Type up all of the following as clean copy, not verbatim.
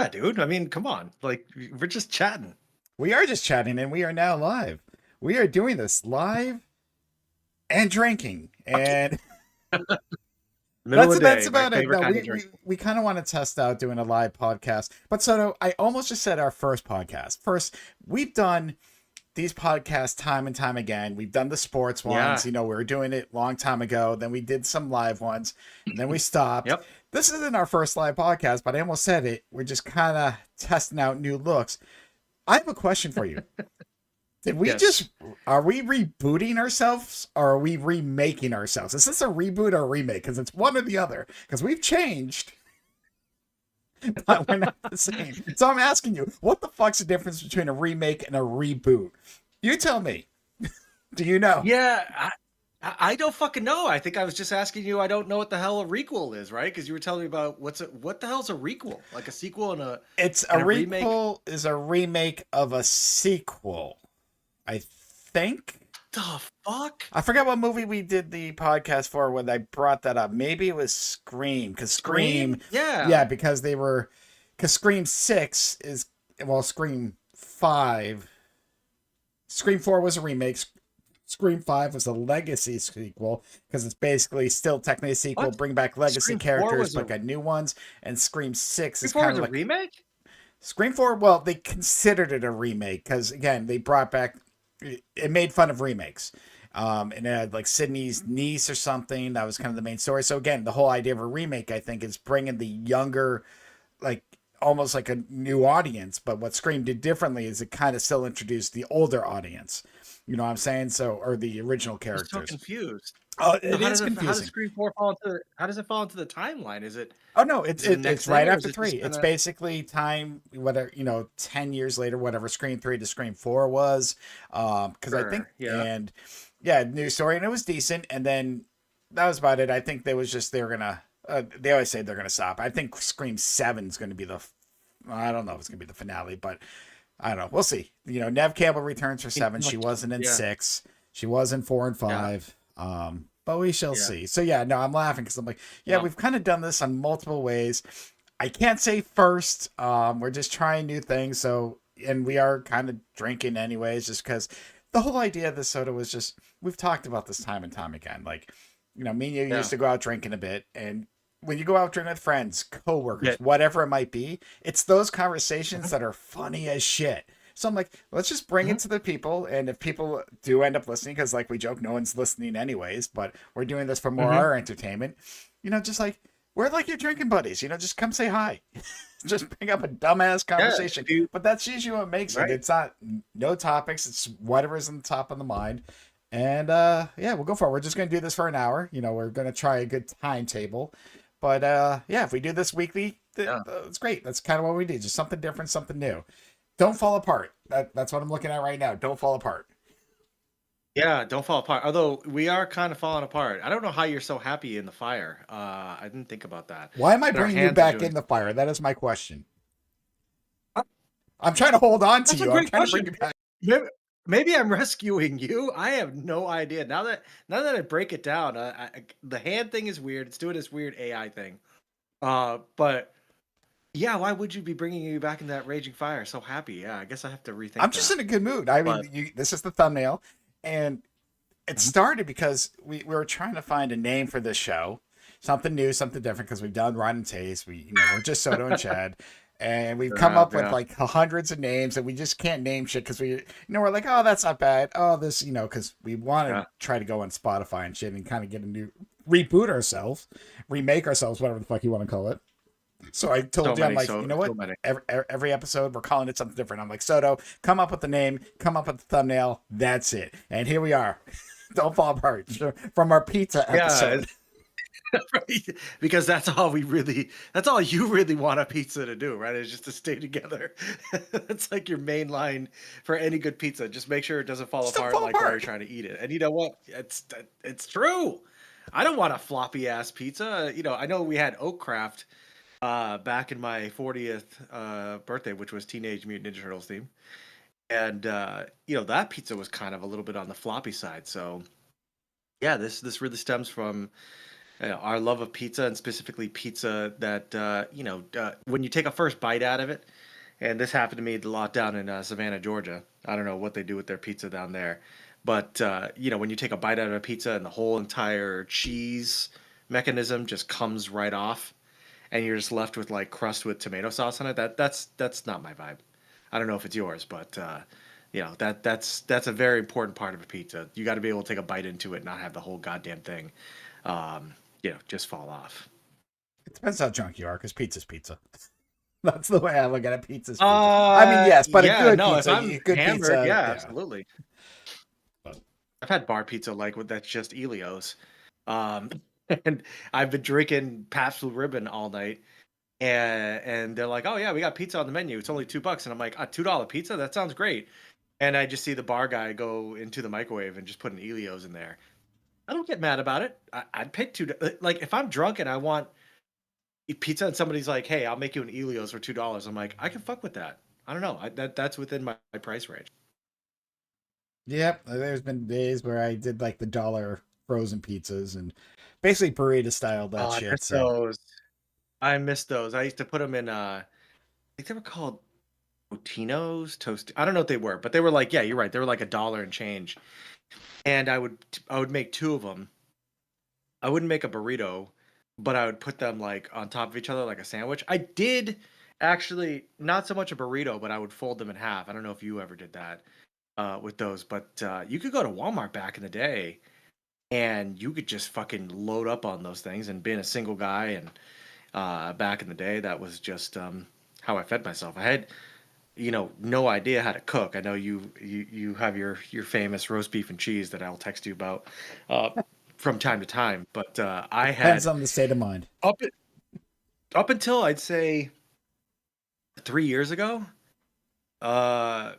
Yeah, dude. I mean, come on. Like, we're just chatting. We are just chatting and we are now live. We are doing this live and drinking. Okay. And Middle of the that's day, my about it. favorite No, kind we of drink. we, we kind of want to test out doing a live podcast. But Soto, I almost just said our first podcast. First, we've done these podcasts time and time again. We've done the sports ones. Yeah. We were doing it a long time ago. Then we did some live ones, and then we stopped. Yep. This isn't our first live podcast, but I almost said it. We're just kind of testing out new looks. I have a question for you. Did we Yes. just are we rebooting ourselves or are we remaking ourselves? Is this a reboot or a remake? Because it's one or the other. Because we've changed, but we're not the same. So I'm asking you, what the fuck's the difference between a remake and a reboot? You tell me. Do you know? Yeah. I don't fucking know. I think I was just asking you. I don't know what the hell a requel is, right? Because you were telling me about what the hell's a requel? Like a sequel and a It's a remake? requel is a remake of a sequel. I think. The fuck? I forgot what movie we did the podcast for when I brought that up. Maybe it was Scream, because Scream, Scream? Yeah. yeah, because Scream 6 is, well, Scream 5. Scream 4 was a remake. Scream 5 was a legacy sequel because it's basically still technically a sequel, What? bring back legacy Scream 4 characters, was but a got new ones. And Scream 6 Scream is 4 kind was of a like remake? Scream 4. Well, they considered it a remake because, again, they brought back, it made fun of remakes. And it had like Sydney's niece or something. That was kind of the main story. So again, the whole idea of a remake, I think, is bringing the younger, like almost like a new audience. But what Scream did differently is it kind of still introduced the older audience. You know what I'm saying? So, or the original I'm so characters. confused. Oh, So it is how does confusing. Scream 4 fall into how does it fall into the timeline? Oh no, it's Is it the next it's thing right or is after it three. just It's kinda basically time, whatever, 10 years later, whatever Scream 3 to Scream 4 was. Because I think, sure, yeah. and yeah, new story, and it was decent. And then that was about it. I think they were gonna. They always say they're gonna stop. I think Scream 7 is gonna be I don't know if it's gonna be the finale, but I don't know. We'll see. Nev Campbell returns for 7. She wasn't in Yeah, 6. She was in 4 and yeah, 5. But we shall yeah. see. So yeah, no, I'm laughing because I'm like, yeah, Well, we've kind of done this on multiple ways. I can't say first. We're just trying new things. So, and we are kind of drinking anyways, just because the whole idea of this soda was just, we've talked about this time and time again. Like, me and you yeah. used to go out drinking a bit. And when you go out drinking with friends, Yeah. coworkers, whatever it might be, it's those conversations Mhm, that are funny as shit. So I'm like, let's just bring it mhm. to the people. And if people do end up listening, because like we joke, no one's listening anyways, but we're doing this for more Mhm. our entertainment, just like, we're like your drinking buddies, just come say hi. Just bring up a dumbass Yeah, conversation. if you But that's usually what makes it. right. It's not no topics, it's whatever's on the top of the mind. And yeah, we'll go for it. We're just gonna do this for an hour. We're gonna try a good timetable. But yeah, if we do this weekly, Yeah. it's great. That's kind of what we do. Just something different, something new. Don't fall apart. That's what I'm looking at right now. Don't fall apart. Yeah, don't fall apart. Although we are kind of falling apart. I don't know how you're so happy in the fire. I didn't think about that. Why am I And our bringing you hands are back doing in the fire? That is my question. Uh, I'm trying to hold on to That's a you. I'm great trying to bring question. you back. Maybe, maybe I'm rescuing you. I have no idea. Now that I break it down, the hand thing is weird. It's doing this weird AI thing. But yeah, why would you be bringing me back in that raging fire? So happy. Yeah, I guess I have to I'm rethink just that. in a good mood. I But mean, this is the thumbnail, and it mhm, started because we were trying to find a name for this show, something new, something different. Because we've done Rod and Taste, we're just Soto and Chad, and we've sure come have, up with yeah, like hundreds of names, and we just can't name shit because we're like, oh, that's not bad. Oh, this, because we want to yeah. try to go on Spotify and shit and kind of get a new reboot ourselves, remake ourselves, whatever the fuck you want to call it. So I So told you, I'm many, like, you know so what? many. Every episode, we're calling it something different. I'm like, Soto, come up with the name, come up with the thumbnail. That's it. And here we are. Don't fall apart from our pizza Yeah, episode. right? Because that's all you really want a pizza to do, right? Is just to stay together. That's like your main line for any good pizza. Just make sure it doesn't fall Just don't apart fall like while you're apart. trying to eat it. And you know what? It's true. I don't want a floppy ass pizza. I know we had Oakcraft back in my 40th birthday, which was Teenage Mutant Ninja Turtles theme. And that pizza was kind of a little bit on the floppy side. So yeah, this really stems from our love of pizza, and specifically pizza that when you take a first bite out of it. And this happened to me a lot down in Savannah, Georgia. I don't know what they do with their pizza down there, but when you take a bite out of a pizza and the whole entire cheese mechanism just comes right off, and you're just left with like crust with tomato sauce on it. That's not my vibe. I don't know if it's yours, but that's a very important part of a pizza. You got to be able to take a bite into it, and not have the whole goddamn thing, just fall off. It depends how drunk you are, because pizza's pizza. That's the way I look at it. Pizza's pizza. I mean, yes, but a Yeah, good no, if pizza, I'm a good hammered, pizza, yeah, yeah. absolutely. But I've had bar pizza like with that's just Elios. Um, and I've been drinking Pabst Blue Ribbon all night, and they're like, "Oh yeah, we got pizza on the menu. It's only $2." And I'm like, $2 pizza? That sounds great." And I just see the bar guy go into the microwave and just put an Elios in there. I don't get mad about it. I'd pay like if I'm drunk and I want pizza and somebody's like, "Hey, I'll make you an Elios for $2." I'm like, I can fuck with that. I don't know. That's within my price range. yep, there's been days where I did like the dollar frozen pizzas and basically burrito style Oh, that I shit. miss So those. I miss those. I used to put them in. I think they were called Totinos toast. I don't know what they were, but they were like, yeah, you're right. They were like $1 and change. And I would make two of them. I wouldn't make a burrito, but I would put them like on top of each other like a sandwich. I did actually not so much a burrito, but I would fold them in half. I don't know if you ever did that with those, but you could go to Walmart back in the day and you could just fucking load up on those things. And being a single guy and back in the day, that was just how I fed myself. I had no idea how to cook. I know you have your famous roast beef and cheese that I'll text you about uh, from time to time, but I depends had on the state of mind. up up until I'd say 3 years ago,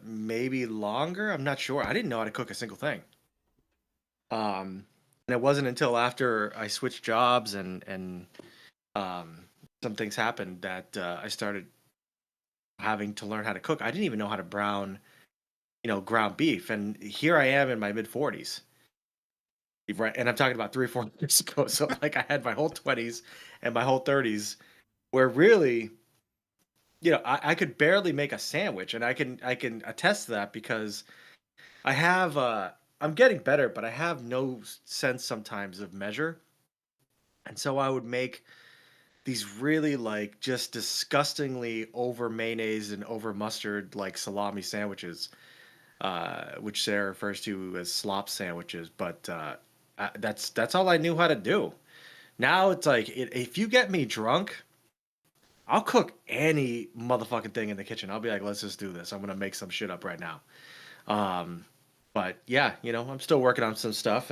maybe longer. I'm not sure. I didn't know how to cook a single thing. And it wasn't until after I switched jobs and um, some things happened that I started having to learn how to cook. I didn't even know how to brown, ground beef. And here I am in my mid 40s, right? And I'm talking about 3 or 4 years ago. So like I had my whole 20s and my whole 30s where really, I could barely make a sandwich, and I can attest to that because I have I'm getting better, but I have no sense sometimes of measure. And so I would make these really like just disgustingly over mayonnaise and over mustard like salami sandwiches, which Sarah refers to as slop sandwiches. But that's all I knew how to do. Now it's like if you get me drunk, I'll cook any motherfucking thing in the kitchen. I'll be like, let's just do this. I'm gonna make some shit up right now. Um, but yeah, I'm still working on some stuff,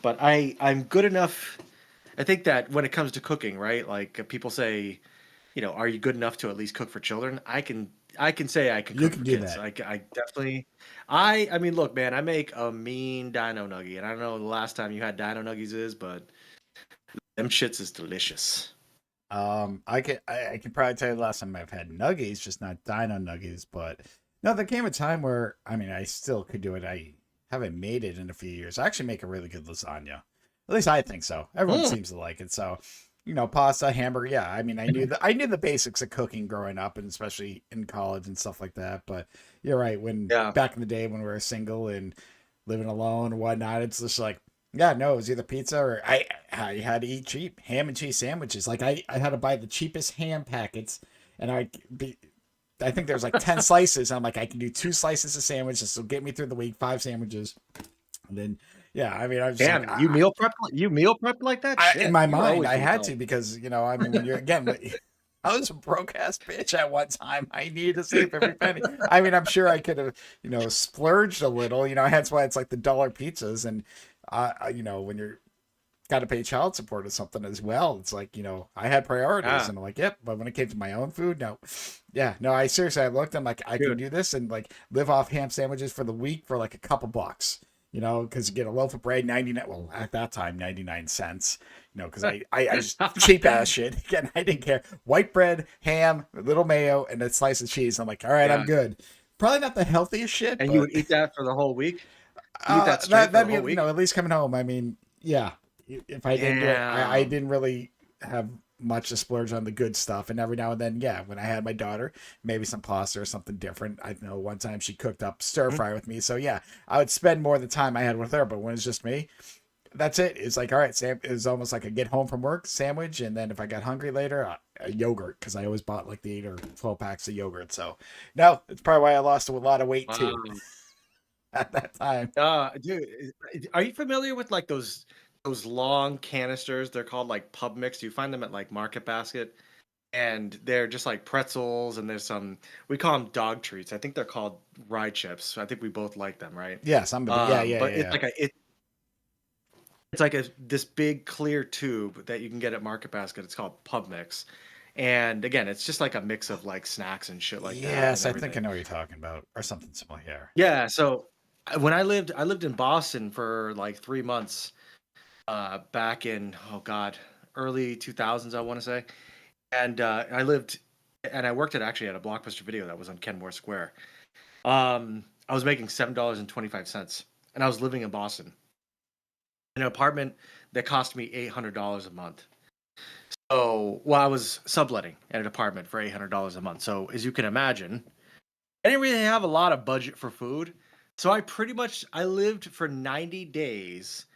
but I'm good enough. I think that when it comes to cooking, right? Like people say, are you good enough to at least cook for children? I can say I can You cook can for do kids. that. I definitely. I mean, look, man, I make a mean dino nugget, and I don't know the last time you had dino nuggies is, but them shits is delicious. I can probably tell you the last time I've had nuggies, just not dino nuggies, but no, there came a time where I mean I still could do it. I haven't made it in a few years. I actually make a really good lasagna. At least I think so. Everyone Mm. seems to like it. So, pasta, hamburger, yeah. I mean I knew the basics of cooking growing up and especially in college and stuff like that. But you're right, when Yeah. back in the day when we were single and living alone and whatnot, it's just like yeah, no, it was either pizza or I had to eat cheap ham and cheese sandwiches. Like I had to buy the cheapest ham packets, and I think there's like 10 slices. I'm like I can do 2 slices of sandwiches, so get me through the week, 5 sandwiches, and then yeah, I mean I was just like Damn, you meal prep like that? in Shit, my you were mind always I the had adult. to because I mean when you're again. I was a broke ass bitch at one time. I needed to save every penny. I mean, I'm sure I could have, splurged a little. That's why it's like the dollar pizzas, and when you're got to pay child support or something as well. It's like, I had priorities Ah, and I'm like, yep. But when it came to my own food, no. Yeah, no, I seriously, I looked, I'm like, I can dude. do this and like live off ham sandwiches for the week for like a couple bucks, because you get a loaf of bread, 99, well, at that time, 99 cents, because I just cheap ass shit. Again, I didn't care. White bread, ham, a little mayo, and a slice of cheese. I'm like, all right, Yeah, I'm good. Probably not the healthiest shit, and you but would eat that for the whole week? You eat that straight for that'd the be, whole week? at least coming home. I mean, yeah. if I didn't do it, I Damn. didn't really have much to splurge on the good stuff. And every now and then, yeah, when I had my daughter, maybe some pasta or something different. I know one time she cooked up stir Mhm. fry with me. So yeah, I would spend more of the time I had with her. But when it's just me, that's it. It's like, all right, Sam, it's almost like I get home from work, sandwich. And then if I got hungry later, a yogurt, because I always bought like the 8 or 12 packs of yogurt. So no, it's probably why I lost a lot of weight too Wow. at that time. Dude, are you familiar with like those long canisters? They're called like pub mix. You find them at like Market Basket, and they're just like pretzels, and there's some we call them dog treats. I think they're called rye chips. I think we both like them, right? Yes, I'm a bit, yeah, yeah, But yeah, yeah. it's like a this big clear tube that you can get at Market Basket. It's called pub mix, and again, it's just like a mix of like snacks and shit like that and Yes, I think I everything. know what you're talking about, or something similar here. Yeah, so when I lived in Boston for like 3 months, back in oh god, early 2000s, I want to say, and I lived and I worked at actually at a Blockbuster Video that was on Kenmore Square. I was making $7.25, and I was living in Boston in an apartment that cost me $800 a month. So, well, I was subletting at an apartment for $800 a month. So, as you can imagine, I didn't really have a lot of budget for food. So I lived for 90 days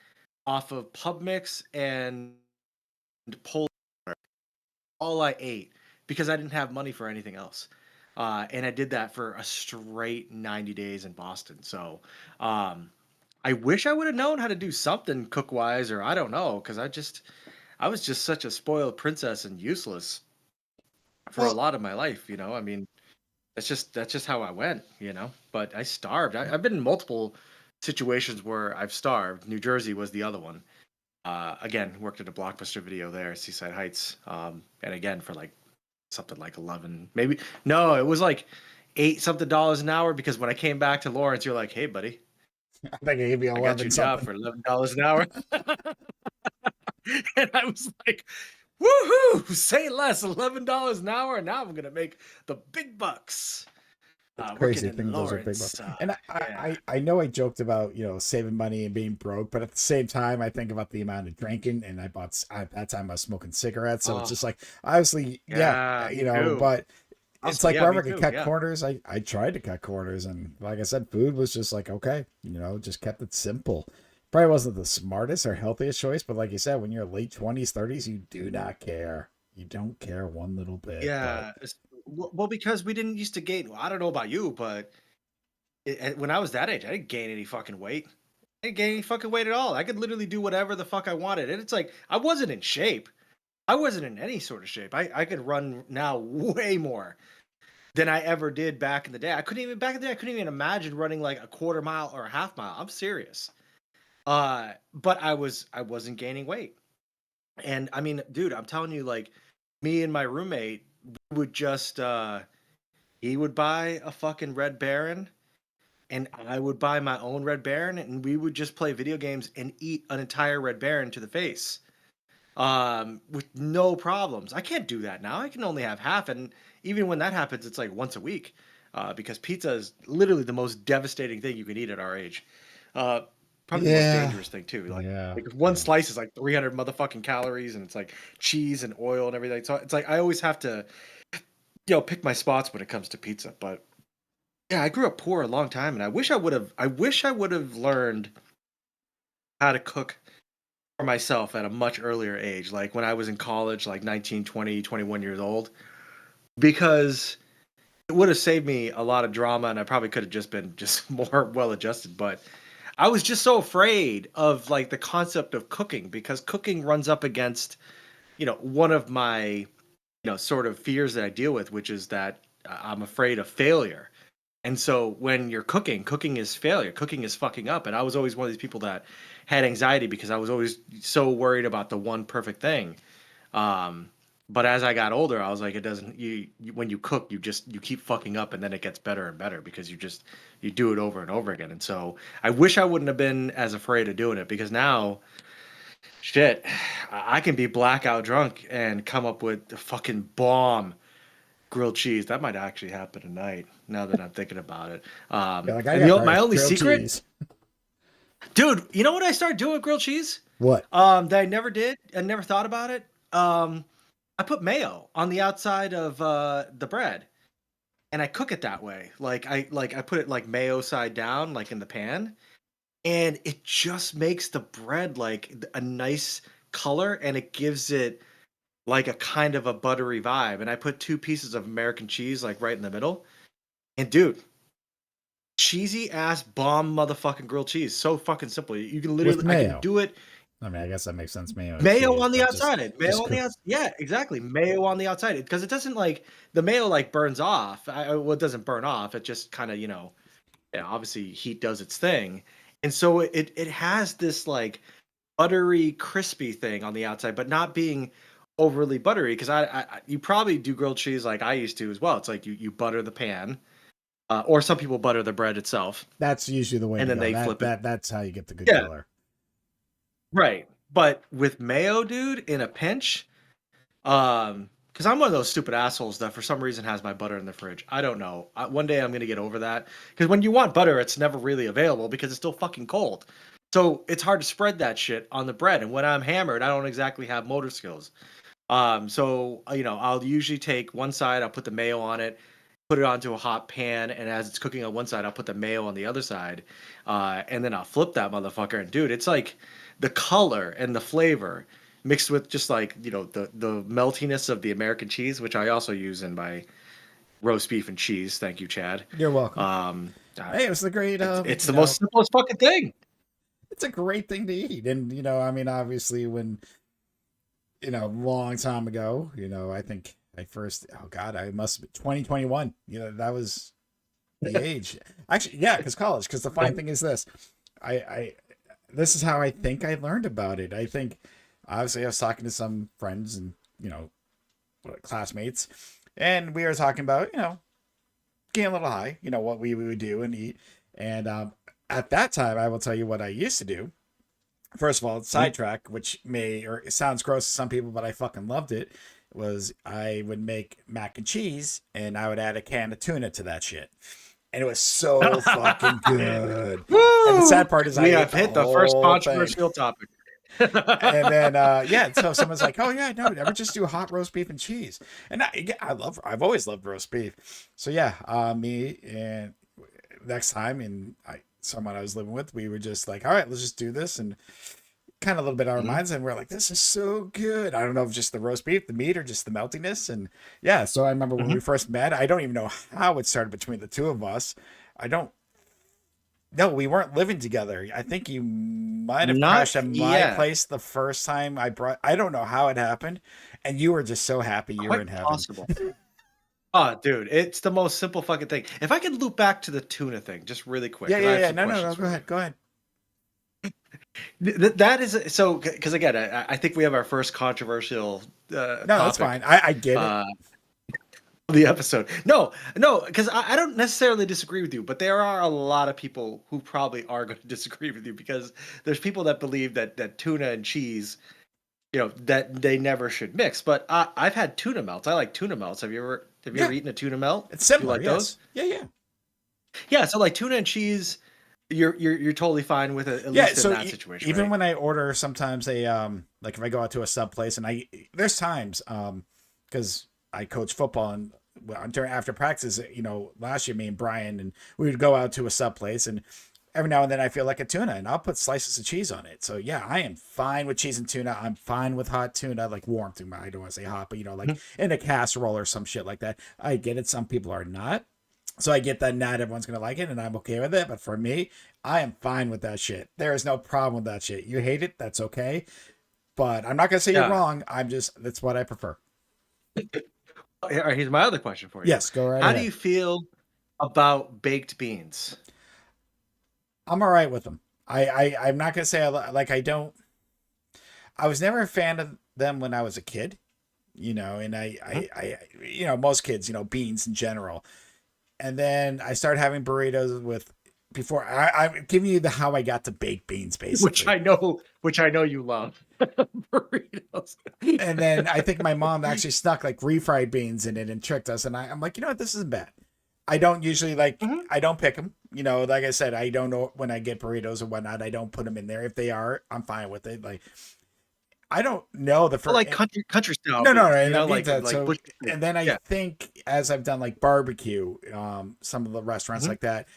off of pub mix and Pol all I ate because I didn't have money for anything else. And I did that for a straight 90 days in Boston. So um, I wish I would have known how to do something cook wise, or I don't know, because I was just such a spoiled princess and useless for a Well, lot of my life. I mean, that's just how I went. But I starved. I've been in multiple situations where I've starved. New Jersey was the other one. Again, worked at a Blockbuster Video there, Seaside Heights, and again for like something like 11, maybe no, it was like eight something dollars an hour because when I came back to Lawrence, you're like, hey buddy, I think I gave you I got 11 your job something. for $11 an hour. And I was like, woohoo, say less, $11 an hour, and now I'm gonna make the big bucks. It's Working crazy. I in think those are big bucks. Lawrence. And Yeah. I know I joked about, saving money and being broke, but at the same time, I think about the amount of drinking, and at that time I was smoking cigarettes. So it's Oh, just like, obviously, yeah, yeah, me too. but it's Also, like yeah, wherever me I could too. cut Yeah. corners, I tried to cut corners. And like I said, food was just like, okay, just kept it simple. Probably wasn't the smartest or healthiest choice, but like you said, when you're late 20s, 30s, you do not care. You don't care one little bit. But Yeah. Well, because we didn't used to gain. Well, I don't know about you, but when I was that age, I didn't gain any fucking weight. I didn't gain any fucking weight at all. I could literally do whatever the fuck I wanted. And it's like, I wasn't in shape. I wasn't in any sort of shape. I could run now way more than I ever did back in the day. Back in the day, I couldn't even imagine running like a quarter mile or a half mile. I'm serious. But I wasn't gaining weight. And I mean, dude, I'm telling you, like, me and my roommate would just he would buy a fucking Red Baron and I would buy my own Red Baron, and we would just play video games and eat an entire Red Baron to the face, with no problems. I can't do that now. I can only have half, and even when that happens, it's like once a week, because pizza is literally the most devastating thing you can eat at our age. Uh, Probably the most yeah, dangerous thing too. yeah, Like one yeah. slice is like 300 motherfucking calories, and it's like cheese and oil and everything. So it's like I always have to, pick my spots when it comes to pizza. But yeah, I grew up poor a long time, and I wish I would have. I wish I would have learned how to cook for myself at a much earlier age, like when I was in college, like 19, 20, 21 years old, because it would have saved me a lot of drama, and I probably could have just been just more well adjusted. But I was just so afraid of like the concept of cooking because cooking runs up against, one of my, sort of fears that I deal with, which is that I'm afraid of failure. And so when you're cooking, cooking is failure. Cooking is fucking up. And I was always one of these people that had anxiety because I was always so worried about the one perfect thing. Um, but as I got older, I was like, it doesn't. When you cook, you keep fucking up, and then it gets better and better because you do it over and over again. And so I wish I wouldn't have been as afraid of doing it because now, shit, I can be blackout drunk and come up with the fucking bomb grilled cheese. That might actually happen tonight. Now that I'm thinking about it. Yeah, like I And got my only grilled secret, cheese. dude. You know what I started doing with grilled cheese? What? That I never did. I never thought about it. I put mayo on the outside of the bread, and I cook it that way. I put it like mayo side down, like in the pan, and it just makes the bread like a nice color, and it gives it like a kind of a buttery vibe. And I put 2 pieces of American cheese like right in the middle. And dude, cheesy ass bomb motherfucking grilled cheese. So fucking simple. You can With literally I can mayo. do it. I mean, I guess that makes sense. Mayo and Mayo cheese, on the but just outside. Mayo just on the cook. outside. Yeah, exactly. Mayo on the outside because it doesn't like the mayo like burns off. Well, it doesn't burn off. It just kind of yeah, obviously heat does its thing, and so it has this like buttery, crispy thing on the outside, but not being overly buttery. Because you probably do grilled cheese like I used to as well. It's like you butter the pan, or some people butter the bread itself, That's usually the way and to then go. they That flip it. that that's how you get the good Yeah, color. right. But with mayo, dude, in a pinch, because I'm one of those stupid assholes that for some reason has my butter in the fridge. I don't know. One day I'm gonna get over that. Because when you want butter, it's never really available because it's still fucking cold. So it's hard to spread that shit on the bread. And when I'm hammered, I don't exactly have motor skills. So I'll usually take one side, I'll put the mayo on it, put it onto a hot pan, and as it's cooking on one side, I'll put the mayo on the other side, and then I'll flip that motherfucker. And dude, it's like the color and the flavor mixed with just like the meltiness of the American cheese, which I also use in my roast beef and cheese. Thank you, Chad. You're welcome. Um, uh, Hey, it was the great it's the most simplest fucking thing. it's a great thing to eat. And I mean, obviously when long time ago, I think I first, oh God, I must be 2021. That was the age. Actually, yeah, because college. Because the funny thing is this, I this is how I think I learned about it. I think obviously I was talking to some friends and classmates, and we were talking about getting a little high. What we would do and eat. And at that time, I will tell you what I used to do. First of all, sidetrack, which it sounds gross to some people, but I fucking loved it. Was I would make mac and cheese and I would add a can of tuna to that shit. And it was so fucking good. And the Woo! sad part is I We ate have the hit the first whole thing. controversial topic. And then yeah, so someone's like, "Oh yeah, no, ever just do hot roast beef and cheese?" And I've always loved roast beef. So yeah, me and next time, and someone I was living with, we were just like, "All right, let's just do this," and kind of a little bit our minds, and we're like, "This is so good." I don't know if just the roast beef, the meat, or just the meltiness, and yeah. So I remember when we first met. I don't even know how it started between the two of us. I don't. No, we weren't living together. I think you might have Not crashed at my yet. place the first time I don't know how it happened, and you were just so happy you were in Quite heaven. possible. Oh, dude, it's the most simple fucking thing. If I could loop back to the tuna thing just really quick, Yeah, because I yeah, have yeah. some No, no, no. questions Go for you. ahead. Go ahead. That is so because again, I think we have our first controversial No, that's topic fine. I get it. uh, of the episode. No, because I don't necessarily disagree with you, but there are a lot of people who probably are going to disagree with you because there's people that believe that tuna and cheese, that they never should mix. But I've had tuna melts. I like tuna melts. Have you ever Yeah, eaten a tuna melt? it's Do you similar. like those? Yes. Yeah, yeah. Yeah, so like tuna and cheese, you're totally fine with it, at Yeah, least in so that situation, even right? when I order sometimes like if I go out to a sub place and there's times because I coach football and during after practice, last year me and Brian and we would go out to a sub place and every now and then I feel like a tuna and I'll put slices of cheese on it. So yeah, I am fine with cheese and tuna. I'm fine with hot tuna, like warm tuna. I don't want to say hot, but like in a casserole or some shit like that. I get it. Some people are not. So I get that not everyone's gonna like it, and I'm okay with it. But for me, I am fine with that shit. There is no problem with that shit. You hate it, that's okay. But I'm not gonna say you're Yeah. wrong. That's what I prefer. All right, here's my other question for you. Yes, go right How do ahead. you feel about baked beans? I'm all right with them. I'm not gonna say like I don't. I was never a fan of them when I was a kid. And Mhm. most kids, beans in general. And then I started having burritos with before I'm giving you the how I got to baked beans Which basically. I know, which I know you love burritos. And then I think my mom actually snuck like refried beans in it and tricked us. And I'm like, you know what? This isn't bad. I don't usually Mhm. I don't pick them. You know, like I said, I don't know when I get burritos or whatnot, I don't put them in there. If they are, I'm fine with it. Like, I don't know the Well, first. like country style No, no, beans, no, you and that know, means that. like So, bush potatoes. and then I Yeah. think as I've done like barbecue, some of the restaurants Mhm. like that,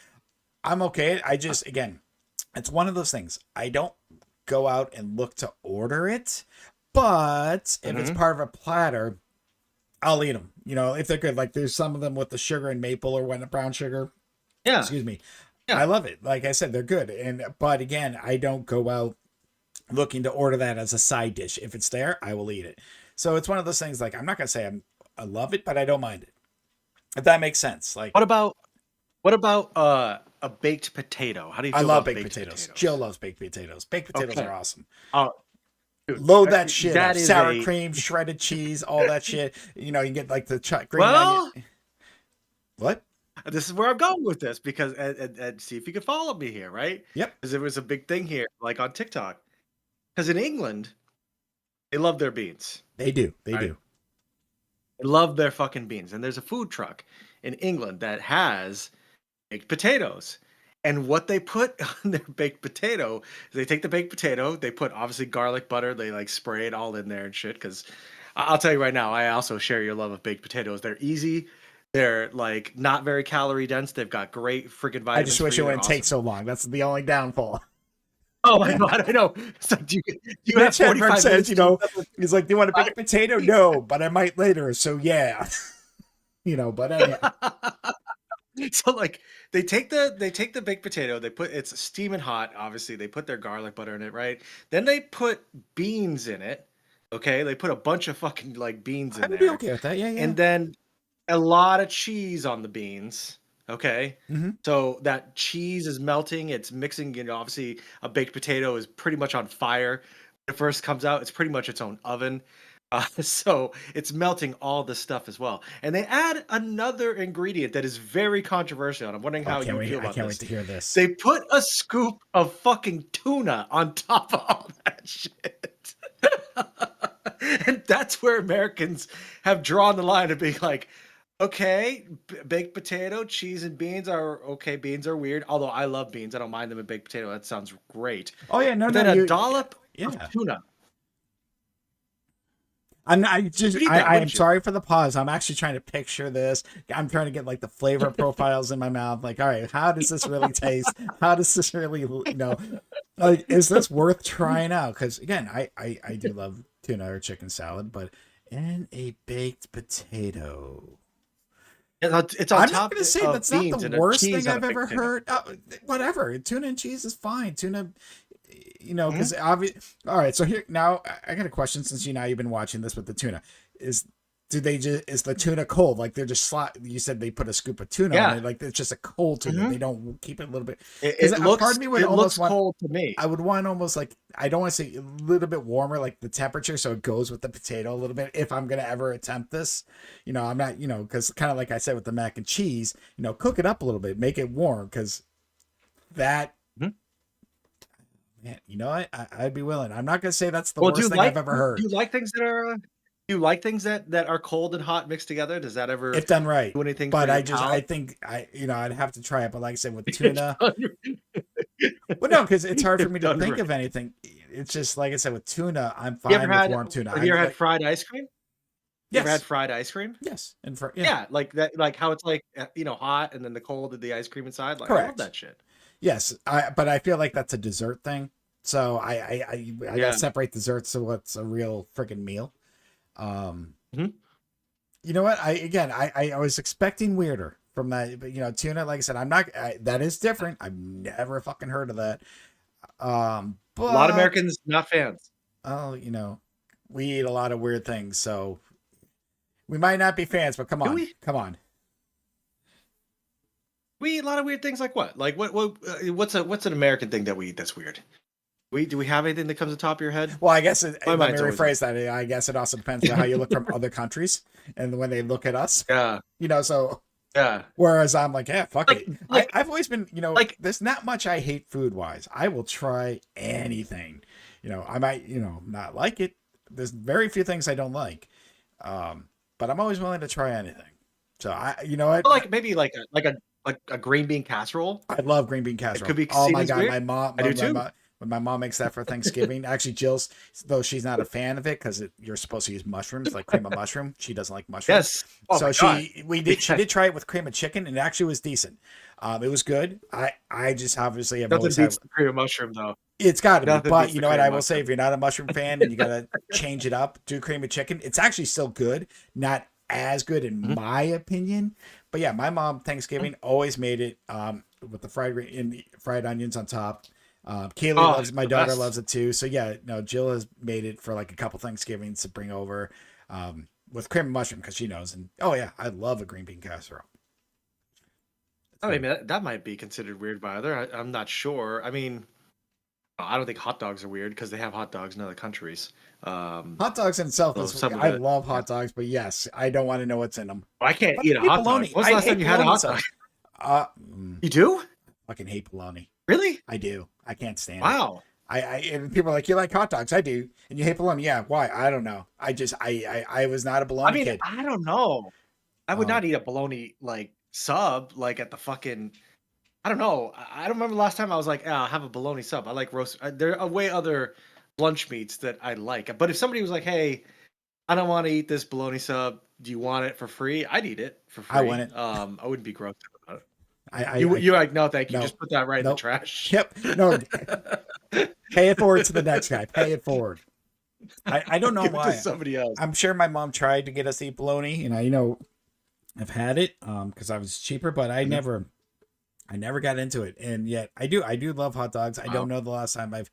I'm okay. I just, again, it's one of those things. I don't go out and look to order it, but if it's Mhm. part of a platter, I'll eat them. You know, if they're good. Like there's some of them with the sugar and maple or when brown sugar. Yeah. Excuse me. I Yeah. love it. Like I said, they're good. And but again, I don't go out looking to order that as a side dish. If it's there, I will eat it. So it's one of those things. Like I'm not gonna say I love it, but I don't mind it. If that makes sense. Like What about a baked potato? How do you I feel love about baked baked potatoes. Jill potatoes? loves baked potatoes. Baked potatoes Okay. are awesome. Oh, dude, Load that shit up. that is Sour a cream, shredded cheese, all that shit. You know, you get like the green onion. well. What? This is where I'm going with this because and see if you can follow me here, right? Yep. Because there was a big thing here, like on TikTok. Because in England, they love their beans, They do. They right? do. They love their fucking beans. And there's a food truck in England that has baked potatoes. And what they put on their baked potato is they take the baked potato, they put obviously garlic butter, they like spray it all in there and shit. Because I'll tell you right now, I also share your love of baked potatoes. They're easy, they're like not very calorie dense, they've got great freaking I just vitamins for wish it you. They're wouldn't take awesome. so long. That's the only downfall. Oh my god, I know. It's like, do you have Mitch Hedberg 45 says, minutes you to know, he's like, "Do you want a baked potato?" No, but I might later. So yeah, you know. But anyhow, So like they take the baked potato, they put it's steaming hot, obviously. They put their garlic butter in it, right? Then they put beans in it. Okay? They put a bunch of fucking like beans I in would be there. okay with that. Yeah, yeah. And then a lot of cheese on the beans. Okay? Mm-hmm. So that cheese is melting, it's mixing, obviously a baked potato is pretty much on fire. When it first comes out, it's pretty much its own oven. So it's melting all this stuff as well. And they add another ingredient that is very controversial. And I'm wondering Oh, I how can't you wait! feel I about can't wait this. to hear this. They put a scoop of fucking tuna on top of all that shit. And that's where Americans have drawn the line of being like, okay, baked potato, cheese, and beans are okay. Beans are weird, although I love beans. I don't mind them in baked potato. That sounds great. Oh yeah, no, But no, then a you, dollop of yeah. tuna. I just You'd eat that, I am wouldn't you? sorry for the pause. I'm actually trying to picture this. I'm trying to get like the flavor profiles in my mouth. Like, all right, how does this really taste? How does this really, like, is this worth trying out? Because again, I do love tuna or chicken salad, but in a baked potato. It's on I'm not top going to say of that's not the beans and a worst cheese thing on a I've baked ever potato. heard. Whatever, tuna and cheese is fine. Tuna, Mhm. because obvious. All right, so here now I got a question since you've been watching this with the tuna. Is do they just is the tuna cold? Like they're just slot. You said they put a scoop of tuna on Yeah. it. Like it's just a cold tuna. Mhm. They don't keep it a little bit It, because it a part looks of me would it almost looks want. cold to me. I would want almost like I don't want to say a little bit warmer, like the temperature, so it goes with the potato a little bit. If I'm gonna ever attempt this, I'm not, because kind of like I said with the mac and cheese, cook it up a little bit, make it warm, because that, Mhm. man, I'd be willing. I'm not gonna say that's the Well, worst thing I've ever do heard you like things that are do you like things that are cold and hot mixed together? Does that ever if done right. do anything for But your I palate? think I'd have to try it. But like I said with It's tuna, done well, no, because it's hard for it's me to done think right. of anything. It's just like I said with tuna, I'm You ever fine with had warm tuna. have I you ever had like fried ice cream? You ever had yes, fried ice cream? yes, and for yeah, Yeah, like that like how it's like, hot and then the cold of the ice cream inside, like, I love correct. that shit. Yes, but I feel like that's a dessert thing. So I gotta Yeah. separate desserts to what's a real freaking meal. Um, Mhm. you know what? I was expecting weirder from that, but tuna. Like I said, I'm not. That is different. I've never fucking heard of that. A lot of But Americans not fans. oh, we eat a lot of weird things, so we might not be fans. But Do we? come on. We eat a lot of weird things like what? Like what's an American thing that we eat that's weird? Do we have anything that comes to the top of your head? Well, I guess My let me mind's always like rephrase that. I guess it also depends on how you look from other countries and when they look at us. yeah, So yeah. whereas I'm like, yeah, fuck Like it. like I've always been, like there's not much I hate food wise. I will try anything. I might, not like it. There's very few things I don't like. But I'm always willing to try anything. So you know what? like maybe like a like a green bean casserole. I love green bean It could casserole. be Oh seen my as god, weird. my mom, I do too. when my mom makes that for Thanksgiving. Actually, Jill's, though she's not a fan of it because you're supposed to use mushrooms, like cream of mushroom. She doesn't like mushrooms, Yes. Oh my so god. she Yeah. did try it with cream of chicken, and it actually was decent. It was good. I just obviously have Nothing always had. beats the cream of mushroom though. It's got to be, Nothing but beats you the know what? cream I of will say, mushroom. if you're not a mushroom fan and you gotta change it up, do cream of chicken. It's actually still good, not as good in Mhm. my opinion. But yeah, my mom Thanksgiving always made it with the fried onions on top. Kaylee Oh, loves, my the daughter best. loves it too. So yeah, no, Jill has made it for like a couple Thanksgivings to bring over with cream of mushroom because she knows. And oh yeah, I love a green bean casserole. It's I mean, good. that might be considered weird by other. I'm not sure. I mean, I don't think hot dogs are weird because they have hot dogs in other countries. Um, Hot dogs in itself so is, some of I the love yeah. hot dogs, but yes, I don't want to know what's in them. I can't But eat I a hate hot dog. bologna. When's the I last time hate you had a bologna hot dog? sauce. You do? Fucking hate bologna. Really? I do. I can't stand it. Wow. And people are like, you like hot dogs? I do. And you hate bologna? Yeah. Why? I don't know. I was not a I bologna mean, kid. I don't know. I would Um, not eat a bologna like sub like at the fucking. I don't know. I don't remember the last time I was like, I'll have a bologna sub. I like roast. There are way other lunch meats that I like. But if somebody was like, hey, I don't want to eat this bologna sub. Do you want it for free? I'd eat it for I want free. it. I wouldn't be gross about it. I You're like, no, thank you. no, Just put that right in the no. trash. Yep. No. Pay it forward to the next guy. Pay it forward. I don't know Give it to why. somebody else. I'm sure my mom tried to get us to eat bologna, and I've had it because I was cheaper, but Mhm. I never got into it. And yet I do love hot dogs. I don't Wow. know the last time I've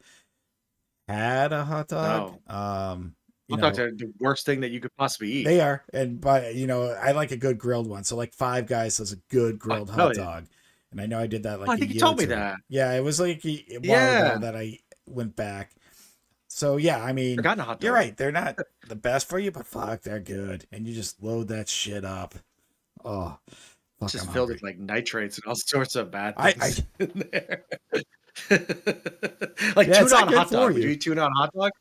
had a hot dog. No. You Hot dogs know, are the worst thing that you could possibly eat. they are, and but I like a good grilled one. So like Five Guys does a good Oh, grilled hell hot yeah. dog, and I know I did that Oh, I like a think you year or told me two. that. Yeah, it was like a while ago Yeah. that I went back. So yeah, I mean, Forgotten a hot you're dog. right. They're not the best for you, but fuck, they're good, and you just load that shit up. Oh, It's fuck, I'm just filled hungry. with like nitrates and all sorts of bad I things in there. Like yeah, it's tuna not on a good hot for dog. Would you you. eat tuna on a hot dog?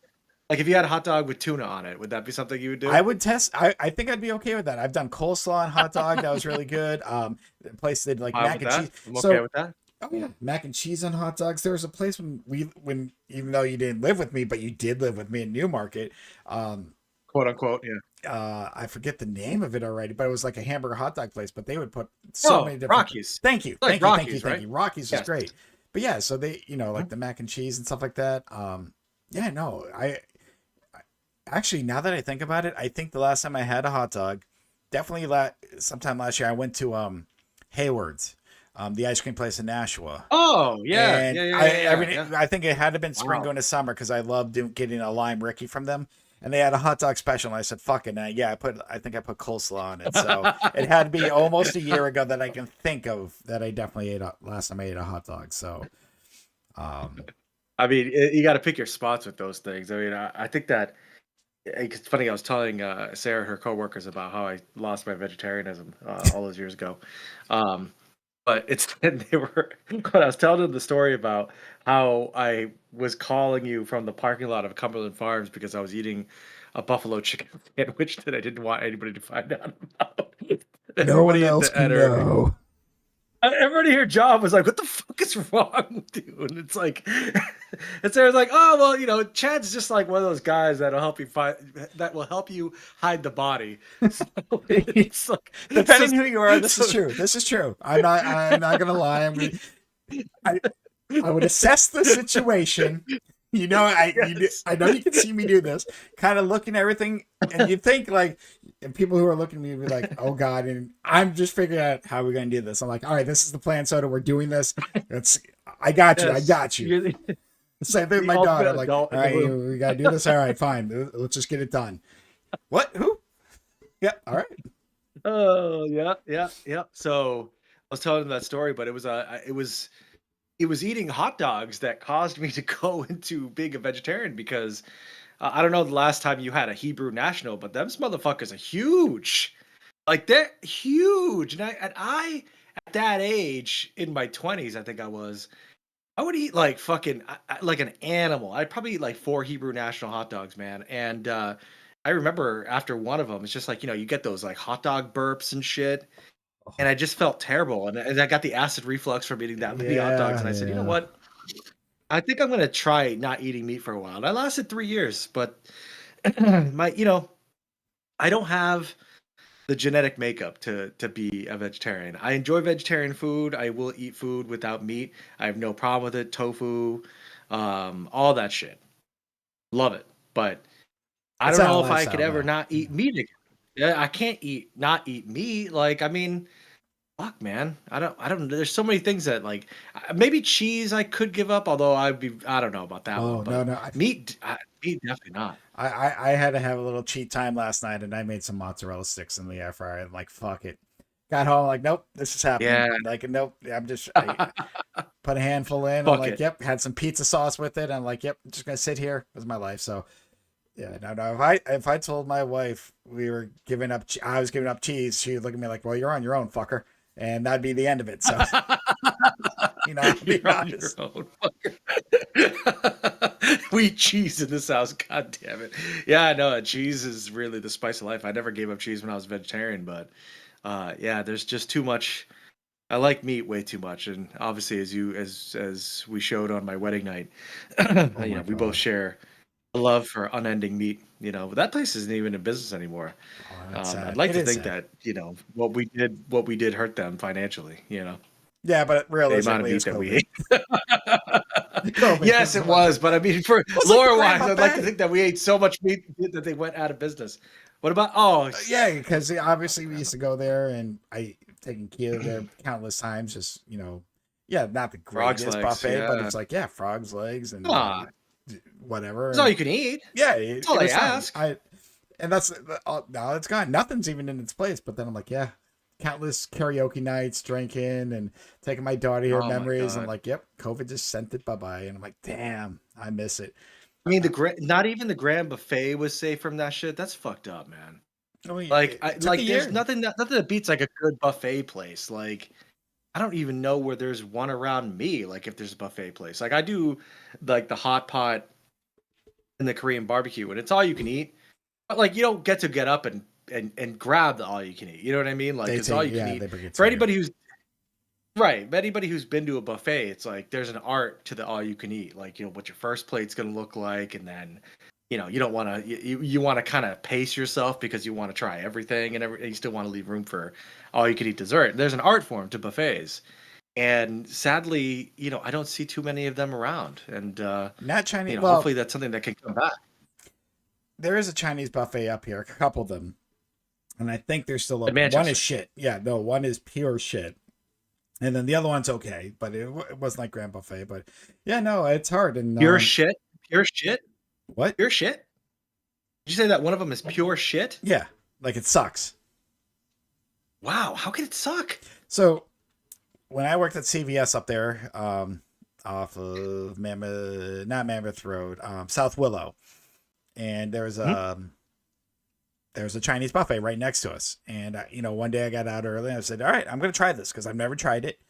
Like if you had a hot dog with tuna on it, would that be something you would I do? would test. I think I'd be okay with that. I've done coleslaw on hot dog. That was really good. The place did like I'm mac with and cheese. that. I'm okay So with that. oh yeah, mac and cheese on hot dogs. There was a place when even though you didn't live with me, but you did live with me in Newmarket. Um, Quote unquote. Yeah. I forget the name of it already, but it was like a hamburger hot dog place. But they would put so Oh, many different. Rockies. Thank you, Like thank you, thank you, Rockies, thank right? you. Rockies is Yes. great. But yeah, so they like Mhm. the mac and cheese and stuff like that. Yeah, no, actually, now that I think about it, I think the last time I had a hot dog, definitely sometime last year, I went to Hayward's, the ice cream place in Nashua. Oh, yeah. And Yeah, yeah, yeah, yeah, yeah. I think it had to been spring Wow. going to summer because I loved getting a lime Ricky from them. And they had a hot dog special, and I said, "Fuck it!" And I think I put coleslaw on it. So it had to be almost a year ago that I can think of that I definitely ate last time I ate a hot dog. So, um, I mean, you got to pick your spots with those things. I mean, I think that it's funny. I was telling Sarah, her coworkers, about how I lost my vegetarianism all those years ago. Um, but it's and they were when I was telling them the story about how I was calling you from the parking lot of Cumberland Farms because I was eating a buffalo chicken sandwich that I didn't want anybody to find out about. no one Everybody else can know. everybody here, John was like, "What the fuck is wrong with you?" And it's like, and Sarah's like, "Oh well, Chad's just like one of those guys that'll help you find that will help you hide the body." So it's like that's Depending just who you are, this is so. true. This is true. I'm not gonna lie. I, I would assess the situation. Yes. I know you can see me do this, kind of looking at everything, and you think like, and people who are looking at me would be like, "Oh God!" And I'm just figuring out how we're gonna do this. I'm like, "All right, this is the plan, Soda. We're doing this. I got you. I Yes, got you." you're Same thing with the my daughter. ultimate I'm like, adult "All in the right, room. we gotta do this. All right, fine. Let's just get it done." What? Who? Yep. All right. Oh yeah, yeah, yeah. So I was telling them that story, but it was eating hot dogs that caused me to go into being a vegetarian because I don't know the last time you had a Hebrew National, but them motherfuckers are huge. Like they're huge, and I at that age in my 20s, I think I would eat like fucking like an animal. I'd probably eat like 4 Hebrew National hot dogs, man. And I remember after one of them, it's just like you get those like hot dog burps and shit. and I just felt terrible, and I got the acid reflux from eating that many hot dogs, Yeah, and I said, "You know yeah. what? I think I'm gonna try not eating meat for a while." And I lasted 3 years, but my I don't have the genetic makeup to be a vegetarian. I enjoy vegetarian food. I will eat food without meat. I have no problem with it. Tofu, all that shit. Love it. But I It's don't not a know if I could lifestyle ever though. not eat meat again. Yeah, I can't not eat meat. Like, I mean, fuck, man. I don't there's so many things that like maybe cheese I could give up, although I don't know about that one, Oh no, but no. meat definitely not. I had to have a little cheat time last night, and I made some mozzarella sticks in the air fryer. And like, fuck it. Got home like, nope, this is happening. Yeah. Like, nope, I put a handful in. I'm Fuck like, it. yep. Had some pizza sauce with it. I'm like, yep, I'm just gonna sit here. This is my life. So yeah, no, no. If I told my wife we were giving up, I was giving up cheese, she would look at me like, well, you're on your own, fucker, and that'd be the end of it. So I'll be You're on your honest. own. We eat cheese in this house. God damn it. Yeah, I know. Cheese is really the spice of life. I never gave up cheese when I was vegetarian, but yeah, there's just too much. I like meat way too much, and obviously, as we showed on my wedding night, Oh my we both god. share a love for unending meat. But that place isn't even in business anymore. Oh, that's I'd sad. like It to is think sad. that what we did hurt them financially. Yeah, but The amount of realistically, it's meat that we COVID. ate. COVID Yes, was it one was, thing. but I mean, for Well, it's like the Grand lore-wise, I'd like to Buffet. think that we ate so much meat that they went out of business. What about oh, Yeah, because obviously we used to go there, and I taken Kia there countless times. Just yeah, not the frog's greatest legs, buffet, but yeah. it's like, yeah, frogs legs and Ah, whatever, it's all and you can eat. yeah, That's all it they was fine. ask. And that's now it's gone. Nothing's even in its place. But then I'm like, yeah, countless karaoke nights, drinking, and taking my daughter here, Oh my memories. I'm god. like, yep, COVID just sent it bye bye, and I'm like, damn, I miss it. I mean, not even the Grand Buffet was safe from that shit. That's fucked up, man. I mean, Like, it took a there's year. nothing that beats like a good buffet place. Like, I don't even know where there's one around me. Like, if there's a buffet place, like I do, like the hot pot and the Korean barbecue, and it's all you can eat. But like, you don't get to get up and grab the all you can eat. You know what I mean? Like, They it's all take you can yeah, eat. they bring it For to you. anybody who's right, anybody who's been to a buffet, it's like there's an art to the all you can eat. Like, what your first plate's gonna look like, and then you don't want to you want to kind of pace yourself because you want to try everything and you still want to leave room for all you can eat dessert. There's an art form to buffets, and sadly, I don't see too many of them around. And Not Chinese. Well, hopefully that's something that can come back. there is a Chinese buffet up here, a couple of them, and I think they're still In open. One is Manchester, shit. Yeah, no, one is pure shit, and then the other one's okay, but it wasn't like Grand Buffet. But yeah, no, it's hard. And pure shit, pure shit, what? pure shit. Did you say that one of them is pure shit? Yeah, like it sucks. Wow, how can it suck? So when I worked at CVS up there, off of Mammoth, not Mammoth Road, South Willow, and Hmm? there's a Chinese buffet right next to us. And one day I got out early and I said, all right, I'm gonna try this because I've never tried it.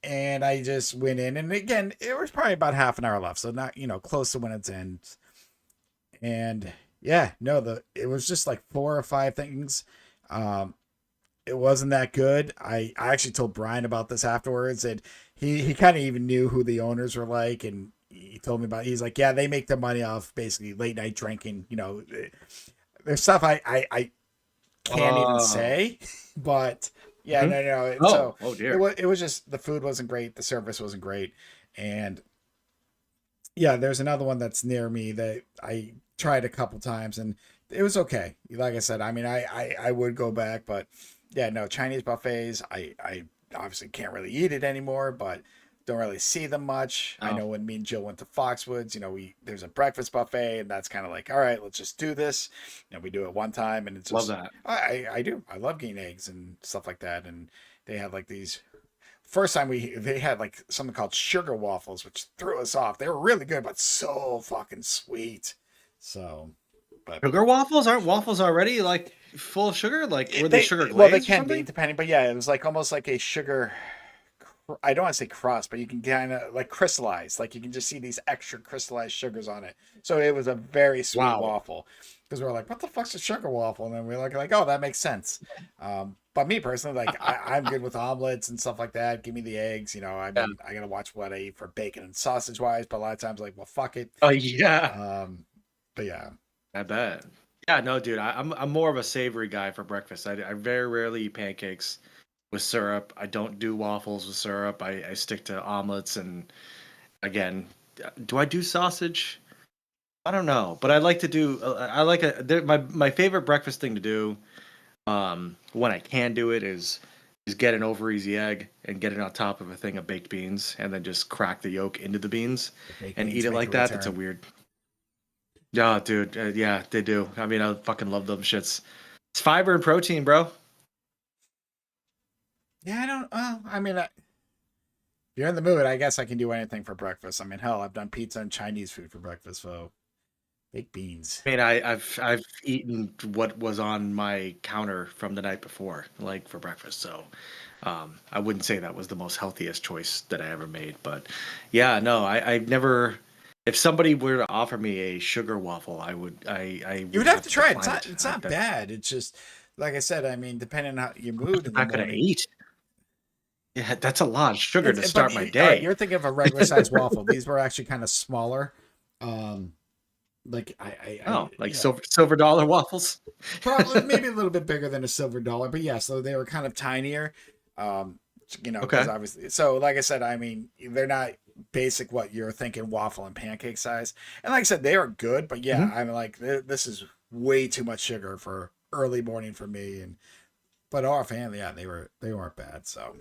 And I just went in, and again, it was probably about half an hour left, so not close to when it's ends. And yeah, no, it was just like four or five things. Um, it wasn't that good. I actually told Brian about this afterwards, and he kind of even knew who the owners were like, and he told me about. He's like, yeah, they make their money off basically late night drinking. There's stuff I can't even Oh. say, but yeah, Mhm. no. Oh, So oh it dear. was just the food wasn't great, the service wasn't great, and yeah, there's another one that's near me that I tried a couple times and it was okay. Like I said, I mean, I would go back, but yeah, no, Chinese buffets, I obviously can't really eat it anymore, but don't really see them much. I Oh, know when me and Jill went to Foxwoods, there's a breakfast buffet, and that's kind of like, all right, let's just do this. We do it one time, and it's love just that. I do. I love getting eggs and stuff like that, and they have like these first time they had like something called sugar waffles, which threw us off. They were really good, but so fucking sweet. So, but Sugar waffles? Aren't waffles already like full of sugar? Like were they they sugar well they glazed or can be something? depending, but yeah, it was like almost like a sugar. I don't want to say crust, but you can kind of like crystallize. Like you can just see these extra crystallized sugars on it. So it was a very sweet Wow. waffle because we are like, what the fuck's a sugar waffle? And then we're like, oh, that makes sense. But me personally, like I'm good with omelets and stuff like that. Give me the eggs. You know, I Yeah. mean, I gotta watch what I eat for bacon and sausage wise. But a lot of times, like, well, fuck it. Oh yeah, Um, but yeah, I bet. Yeah, no, dude, I'm more of a savory guy for breakfast. I very rarely eat pancakes with syrup. I don't do waffles with syrup. I stick to omelets and again, do I do sausage? I don't know, but I like to do. I like my favorite breakfast thing to do. When I can do it is get an over easy egg and get it on top of a thing of baked beans, and then just crack the yolk into the beans the baked and eat beans it make like a that. That's a return. weird. Yeah, dude. Yeah, they do. I mean, I fucking love them shits. It's fiber and protein, bro. Yeah, I don't. I mean, if you're in the mood, I guess I can do anything for breakfast. I mean, hell, I've done pizza and Chinese food for breakfast. So baked beans. I mean, I've eaten what was on my counter from the night before, like for breakfast. So, I wouldn't say that was the most healthiest choice that I ever made. But yeah, no, I've never. If somebody were to offer me a sugar waffle, I You would would have have to to try it. decline it. It's Like not that's bad. It's just like I said. I mean, depending on your mood in I'm the not gonna morning. eat. Yeah, that's a lot of sugar to But start my all right, day. you're thinking of a regular size waffle. These were actually kind of smaller. Um, like Oh, like you know, silver dollar waffles. probably maybe a little bit bigger than a silver dollar, but yeah, so they were kind of tinier. Um, you know, because Okay. obviously, so like I said, I mean, they're not basic what you're thinking waffle and pancake size. And like I said, they are good, but yeah, Mhm. I'm like, this is way too much sugar for early morning for me. And but our family, yeah, they weren't bad. So,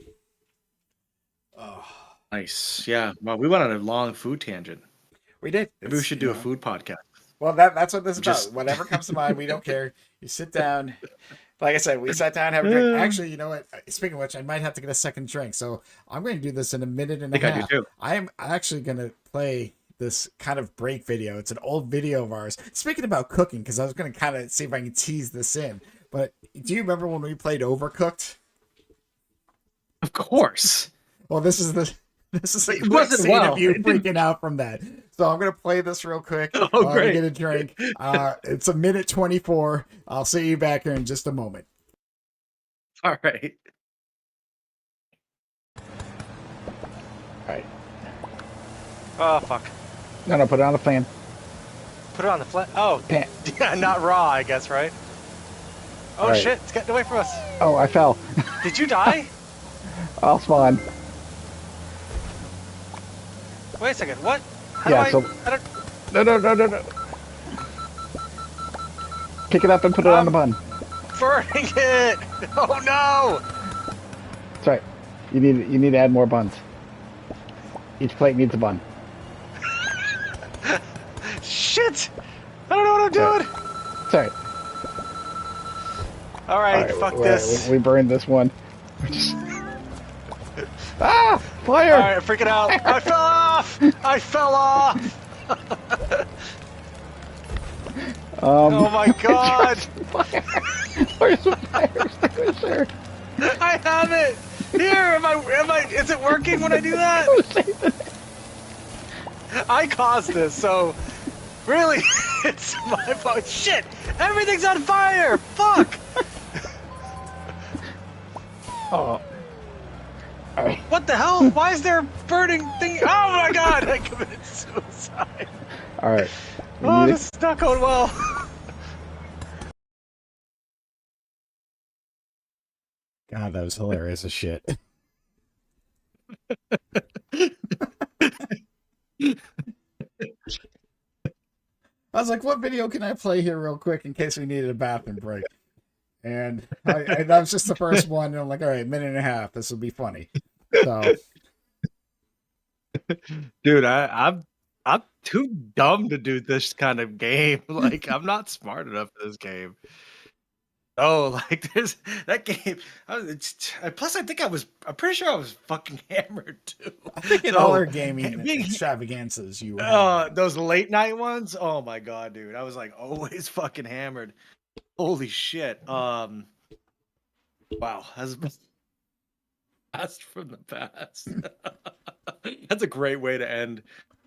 oh, Nice. Yeah. Well, we went on a long food tangent. we did. Maybe we It's should you do a know, food podcast. well that's what this is about. Just Whatever comes to mind, we don't care. You sit down. Like I said, we sat down, have a drink. I Actually, you know what? Speaking of which, I might have to get a second drink. So I'm going to do this in a minute and a think I do half. too. I am actually going to play this kind of break video. It's an old video of ours. Speaking about cooking, because I was going to kind of see if I can tease this in. But do you remember when we played Overcooked? Of course. Well, this is a It quick wasn't scene of well. you It didn't. freaking out from that. So I'm gonna play this real quick Oh, while we great. get a drink. It's a minute 24. I'll see you back here in just a moment. All right. All right. Oh, fuck. No, put it on the fan. Put it on the flat. Oh, Pan. yeah, not raw, I guess, right? Oh, Right. shit. It's getting away from us. Oh, I fell. Did you die? I'll spawn. Wait a second. What? How Yeah, do I... so- I don't... No. Pick it up and put it on the bun. Burning it! Oh, no! That's right. You need to add more buns. Each plate needs a bun. Shit! I don't know what I'm doing! That's right. All right, fuck this. We burned this one. Ah! Fire! All right, I'm freaking out. I fell off! I fell off! Oh, my God! Fire! Where's the fire extinguisher? I have it! Here, is it working when I do that? I caused this, so really, it's my fault. Shit! Everything's on fire! Fuck! Oh. All right. What the hell? Why is there a burning thing? Oh my god! I committed suicide. All right. Oh, this is not going well. God, that was hilarious as shit. I was like, what video can I play here real quick in case we needed a bathroom break? And that was just the first one. And I'm like, all right, minute and a half. This will be funny. So, Dude, I'm too dumb to do this kind of game. Like, I'm not smart enough for this game. Oh, like there's that game. Plus, I think I'm pretty sure I was fucking hammered too. I think in So, all our gaming being- extravaganzas, you were. those late night ones. Oh my god, dude, I was like always fucking hammered. Holy shit. Wow, that's blast from the past. That's a great way to end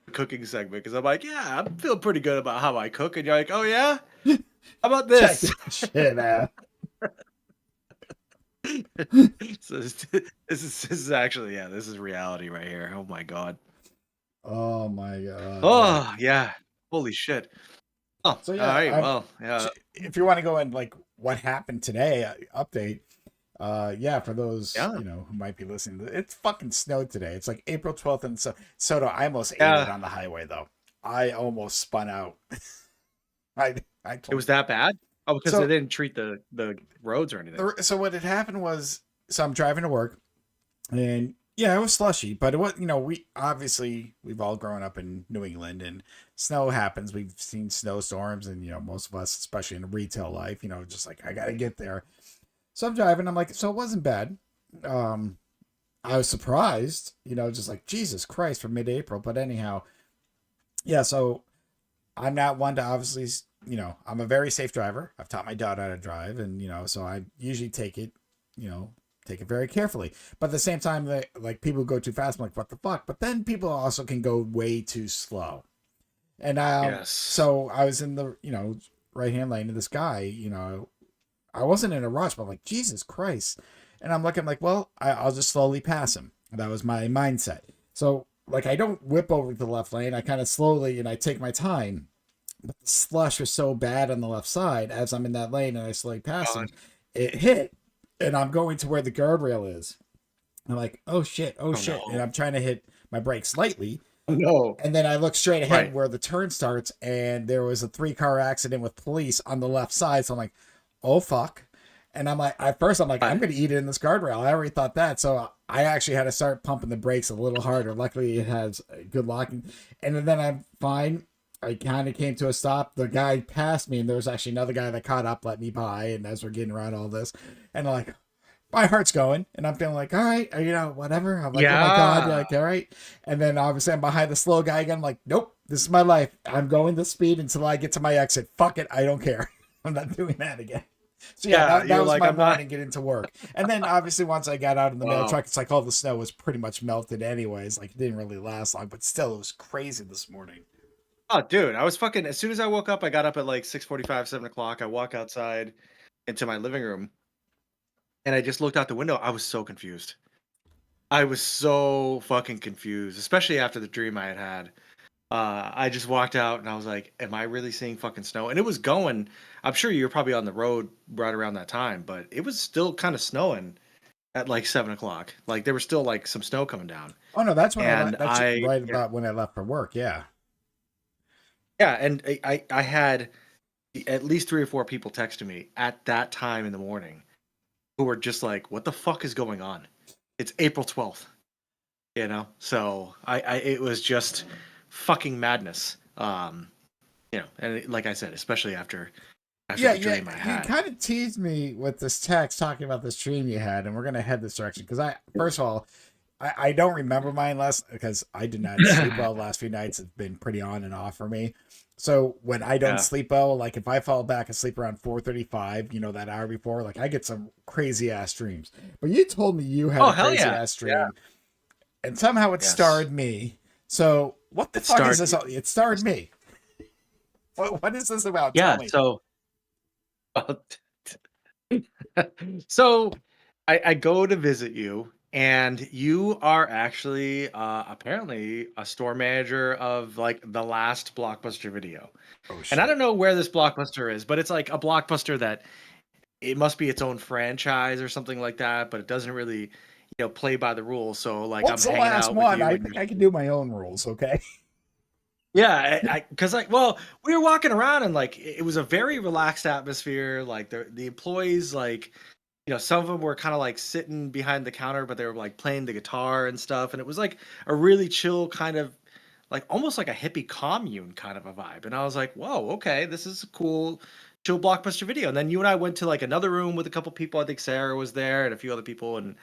the cooking segment because I'm like, yeah, I feel pretty good about how I cook, and you're like, oh yeah, how about Check this? this shit out. So this is actually, yeah, this is reality right here. Oh my god. Oh my god. Yeah. Oh yeah. Holy shit. Oh, all So yeah, right. Well, yeah. if you want to go in like what happened today, update. Yeah, for those, Yeah. who might be listening, it's fucking snowed today. It's like April 12th, and so Soto, I almost ate it Yeah. on the highway though. I almost spun out. I It told was that bad? Oh, because they so didn't treat the roads or anything. so what had happened was, so I'm driving to work, and yeah, it was slushy, but it was, we've all grown up in New England, and snow happens. We've seen snowstorms, and most of us, especially in retail life, just like I gotta get there. So I'm driving. I'm like, so it wasn't bad. Um, I was surprised, just like Jesus Christ for mid-April. But anyhow, yeah. So I'm not one to obviously, I'm a very safe driver. I've taught my daughter how to drive, and so I usually you know, take it very carefully. But at the same time, that like people who go too fast, I'm like, what the fuck? But then people also can go way too slow. And Yes. so I was in the right hand lane, and this guy, I wasn't in a rush, but I'm like, Jesus Christ. And I'm looking like, well, I'll just slowly pass him. That was my mindset. So, like, I don't whip over to the left lane. I kind of slowly and I take my time. But the slush was so bad on the left side as I'm in that lane and I slowly pass him, God. it hit. And I'm going to where the guardrail is. I'm like, oh shit, oh Oh shit. And no. I'm trying to hit my brakes lightly. Oh no. And then I look straight ahead Right. where the turn starts, and there was a 3-car accident with police on the left side. So I'm like, oh fuck. And I'm like, at first I'm like, I'm Right. gonna eat it in this guardrail. I already thought that. So I actually had to start pumping the brakes a little harder. Luckily it has good locking. And then I'm fine. I kind of came to a stop. The guy passed me, and there was actually another guy that caught up, let me by. And as we're getting around all this, and like, my heart's going, and I'm feeling like, all right, whatever. I'm like, oh my god, yeah, Yeah. like, all right. And then obviously I'm behind the slow guy again. I'm like, nope, this is my life. I'm going this speed until I get to my exit. Fuck it, I don't care. I'm not doing that again. So yeah, Yeah. that You're was like, my I'm not. morning getting to work. And then obviously once I got out in the mail Wow. truck, it's like all the snow was pretty much melted anyways. Like it didn't really last long, but still it was crazy this morning. Oh, dude, I was fucking. As soon as I woke up, I got up at like 6:45, 7 o'clock. I walk outside into my living room, and I just looked out the window. I was so confused. I was so fucking confused, especially after the dream I had had. I just walked out and I was like, "Am I really seeing fucking snow?" And it was going. I'm sure you were probably on the road right around that time, but it was still kind of snowing at like 7 o'clock. Like there was still like some snow coming down, Oh no, that's when I and left. That's right about when I left for work. Yeah. yeah, and I had at least 3 or 4 people texting me at that time in the morning who were just like, "What the fuck is going on? It's April 12th." So I it was just fucking madness. And like I said, especially after Yeah, the yeah. dream I You had. kind of teased me with this text talking about this dream you had, and we're gonna head this direction because first of all, I don't remember mine last because I did not sleep well the last few nights. It's been pretty on and off for me. So when I don't Yeah. sleep well, like if I fall back asleep around 4:35, that hour before, like I get some crazy ass dreams. But you told me you had Oh a hell crazy yeah. ass Yeah. dream, and somehow it Yes. starred me. So what the It fuck is started. this? It starred me. What is this about? Tell Yeah. me. So so I go to visit you, and you are actually apparently a store manager of like the last Blockbuster video. Oh And I shit. don't know where this Blockbuster is, but it's like a Blockbuster that it must be its own franchise or something like that, but it doesn't really, play by the rules. So like I'm What's the hanging last out with one? you I and you're think I can do my own rules, okay? yeah, because like, well, we were walking around and like it was a very relaxed atmosphere. Like the employees, like some of them were kind of like sitting behind the counter, but they were like playing the guitar and stuff, and it was like a really chill kind of like almost like a hippie commune kind of a vibe. And I was like, whoa, okay, this is a cool chill Blockbuster video. And then you and I went to like another room with a couple people. I think Sarah was there and a few other people, and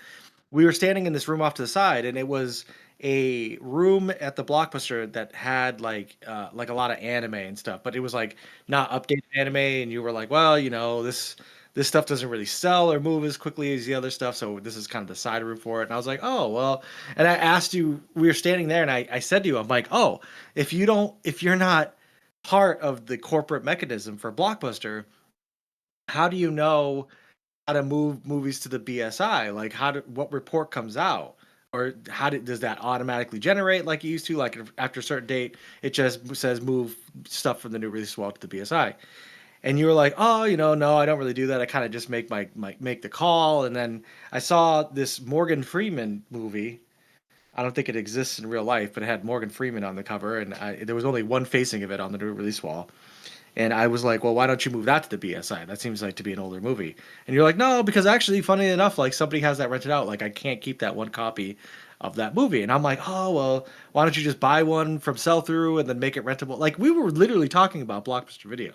we were standing in this room off to the side, and it was a room at the Blockbuster that had like a lot of anime and stuff, but it was like not updated anime, and you were like, well, this stuff doesn't really sell or move as quickly as the other stuff, so this is kind of the side room for it. And I was like, oh well, and I asked you, we were standing there, and I said to you, I'm like, oh, if you're not part of the corporate mechanism for Blockbuster, how do you know how to move movies to the BSI, like what report comes out, or does that automatically generate like it used to? Like after a certain date, it just says move stuff from the new release wall to the BSI. And you were like, oh, no, I don't really do that. I kind of just make make the call. And then I saw this Morgan Freeman movie. I don't think it exists in real life, but it had Morgan Freeman on the cover, and there was only one facing of it on the new release wall. And I was like, well, why don't you move that to the BSI? That seems like to be an older movie. And you're like, no, because actually, funny enough, like somebody has that rented out. Like I can't keep that one copy of that movie. And I'm like, oh, well, why don't you just buy one from sell through and then make it rentable? Like we were literally talking about Blockbuster Video.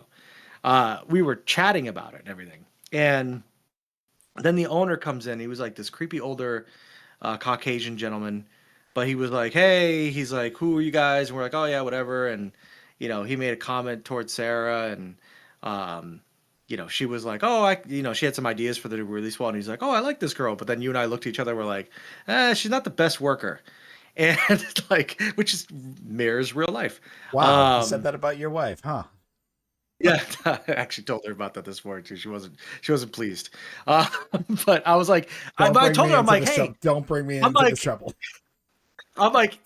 We were chatting about it and everything. And then the owner comes in. He was like this creepy older Caucasian gentleman. But he was like, hey, he's like, who are you guys? And we're like, oh, yeah, whatever. And he made a comment towards Sarah, and she was like, oh, she had some ideas for the new release wall, and he's like, oh, I like this girl. But then you and I looked at each other, we're like, she's not the best worker, and like, which is mirrors real life. Wow, you said that about your wife, huh? Yeah, I actually told her about that this morning too. She wasn't pleased, but I was like, I told her, I'm like, hey, don't bring me into this trouble. I'm like,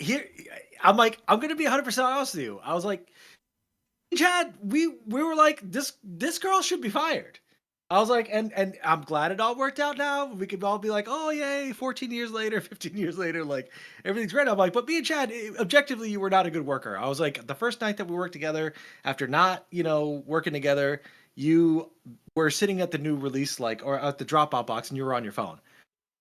I'm gonna be 100% honest with you. I was like, Chad, we were like, this girl should be fired. I was like, and I'm glad it all worked out now. We could all be like, oh yay, 14 years later, 15 years later, like everything's great. I'm like, but me and Chad, objectively, you were not a good worker. I was like, the first night that we worked together, after not, working together, you were sitting at the new release, like, or at the drop-off box, and you were on your phone.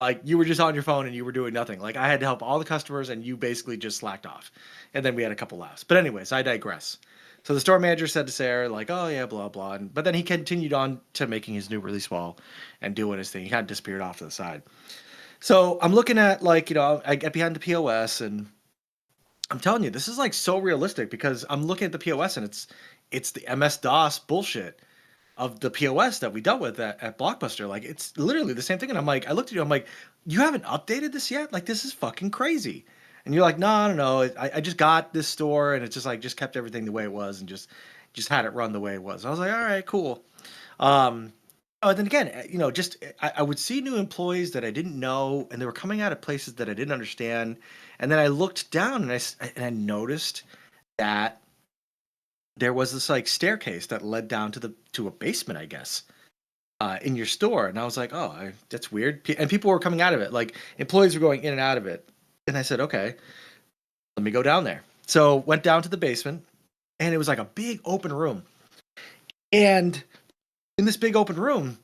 Like you were just on your phone and you were doing nothing. Like I had to help all the customers and you basically just slacked off. And then we had a couple laughs. But anyways, I digress. So the store manager said to Sarah, like, oh yeah, blah, blah. But then he continued on to making his new release wall and doing his thing. He kind of disappeared off to the side. So I'm looking at like, I get behind the POS and I'm telling you, this is like so realistic because I'm looking at the POS and it's the MS-DOS bullshit of the POS that we dealt with at Blockbuster. Like it's literally the same thing. And I'm like, I looked at you, I'm like, you haven't updated this yet? Like this is fucking crazy. And you're like, no. I just got this store and it's just like, just kept everything the way it was and just had it run the way it was. I was like, all right, cool. And then again, I would see new employees that I didn't know and they were coming out of places that I didn't understand. And then I looked down and I noticed that there was this like staircase that led down to a basement, I guess, in your store. And I was like, oh, that's weird. And people were coming out of it. Like employees were going in and out of it. And I said, okay, let me go down there. So went down to the basement and it was like a big open room. And in this big open room,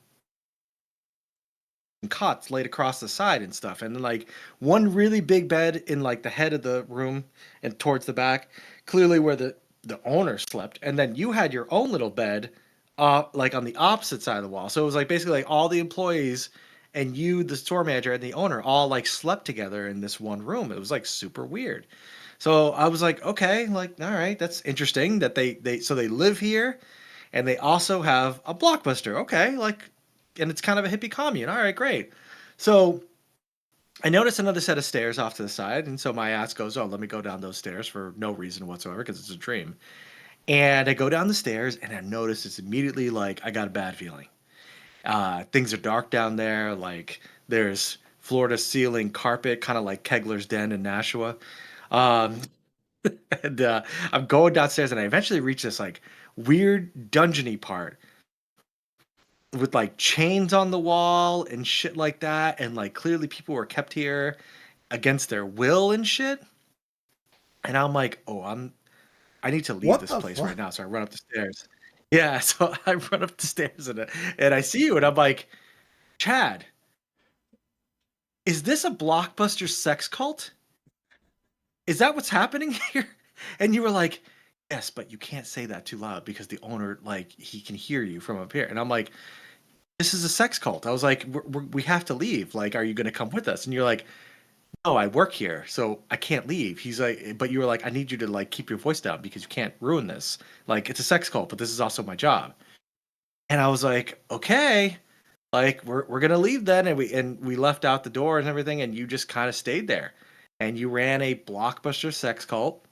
cots laid across the side and stuff. And then like one really big bed in like the head of the room and towards the back, clearly where the owner slept, and then you had your own little bed like on the opposite side of the wall. So it was like basically like all the employees and you, the store manager, and the owner all like slept together in this one room. It was like super weird. So I was like, okay, like all right, that's interesting that they live here and they also have a Blockbuster. Okay, like, and it's kind of a hippie commune. All right, great. So I noticed another set of stairs off to the side, and so my ass goes, oh, let me go down those stairs for no reason whatsoever because it's a dream. And I go down the stairs, and I notice it's immediately like I got a bad feeling. Things are dark down there. Like there's floor to ceiling carpet, kind of like Kegler's Den in Nashua. Um, and I'm going downstairs, and I eventually reach this like weird dungeony part with like chains on the wall and shit like that, and like clearly people were kept here against their will and shit. And I'm like, oh, I need to leave this place right now. So I run up the stairs. Yeah, so I run up the stairs and I see you and I'm like, Chad, is this a Blockbuster sex cult? Is that what's happening here? And you were like, yes, but you can't say that too loud because the owner, like, he can hear you from up here. And I'm like, this is a sex cult. I was like, we have to leave. Like, are you going to come with us? And you're like, no, I work here, so I can't leave. He's like, but you were like, I need you to like keep your voice down because you can't ruin this. Like, it's a sex cult, but this is also my job. And I was like, okay, like we're gonna leave then. And we left out the door and everything, and you just kind of stayed there. And you ran a Blockbuster sex cult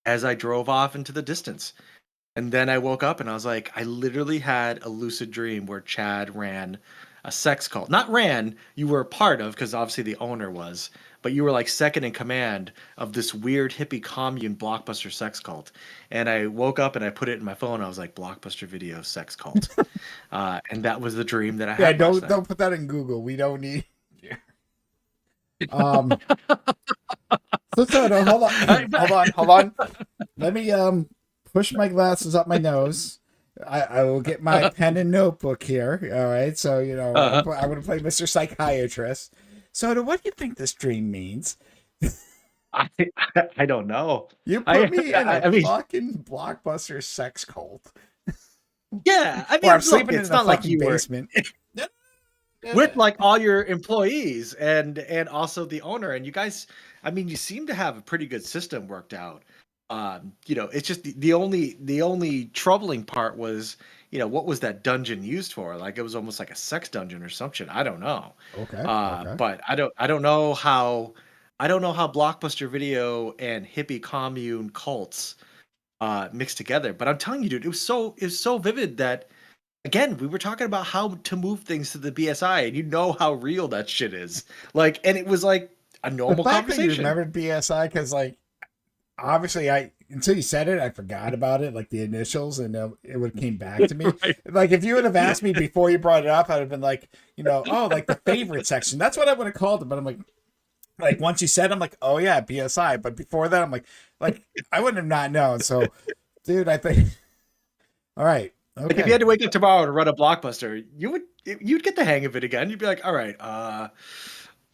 as I drove off into the distance. And then I woke up and I was like, I literally had a lucid dream where Chad ran a sex cult. Not ran, you were a part of, because obviously the owner was, but you were like second in command of this weird hippie commune Blockbuster sex cult. And I woke up and I put it in my phone. I was like, Blockbuster Video sex cult. And that was the dream that I Yeah, had. don't put that in Google. We don't need. Um. So no, hold on. Let me push my glasses up my nose. I will get my pen and notebook here. All right. So I'm going to play Mr. Psychiatrist. So what do you think this dream means? I don't know. You put me in a fucking Blockbuster sex cult. Yeah, I mean, Or I'm look, sleeping it's in a not like fucking you were basement. with like all your employees and also the owner, and you guys. I mean, you seem to have a pretty good system worked out. It's just the only troubling part was, what was that dungeon used for? Like it was almost like a sex dungeon or some shit. I don't know. Okay. But I don't know how Blockbuster Video and hippie commune cults mixed together. But I'm telling you, dude, it was so vivid that again we were talking about how to move things to the BSI, and you know how real that shit is. Like, and it was like a The normal fact that you conversation. remembered BSI, because like obviously until you said it, I forgot about it, like the initials, and it would have came back to me. Right. Like if you would have asked me before you brought it up, I'd have been like, like the favorite section. That's what I would have called it. But I'm like once you said, I'm like, oh yeah, BSI. But before that, I'm like I wouldn't have not known. So, dude, I think. All right. Okay. Like if you had to wake up tomorrow to run a Blockbuster, you'd get the hang of it again. You'd be like, all right,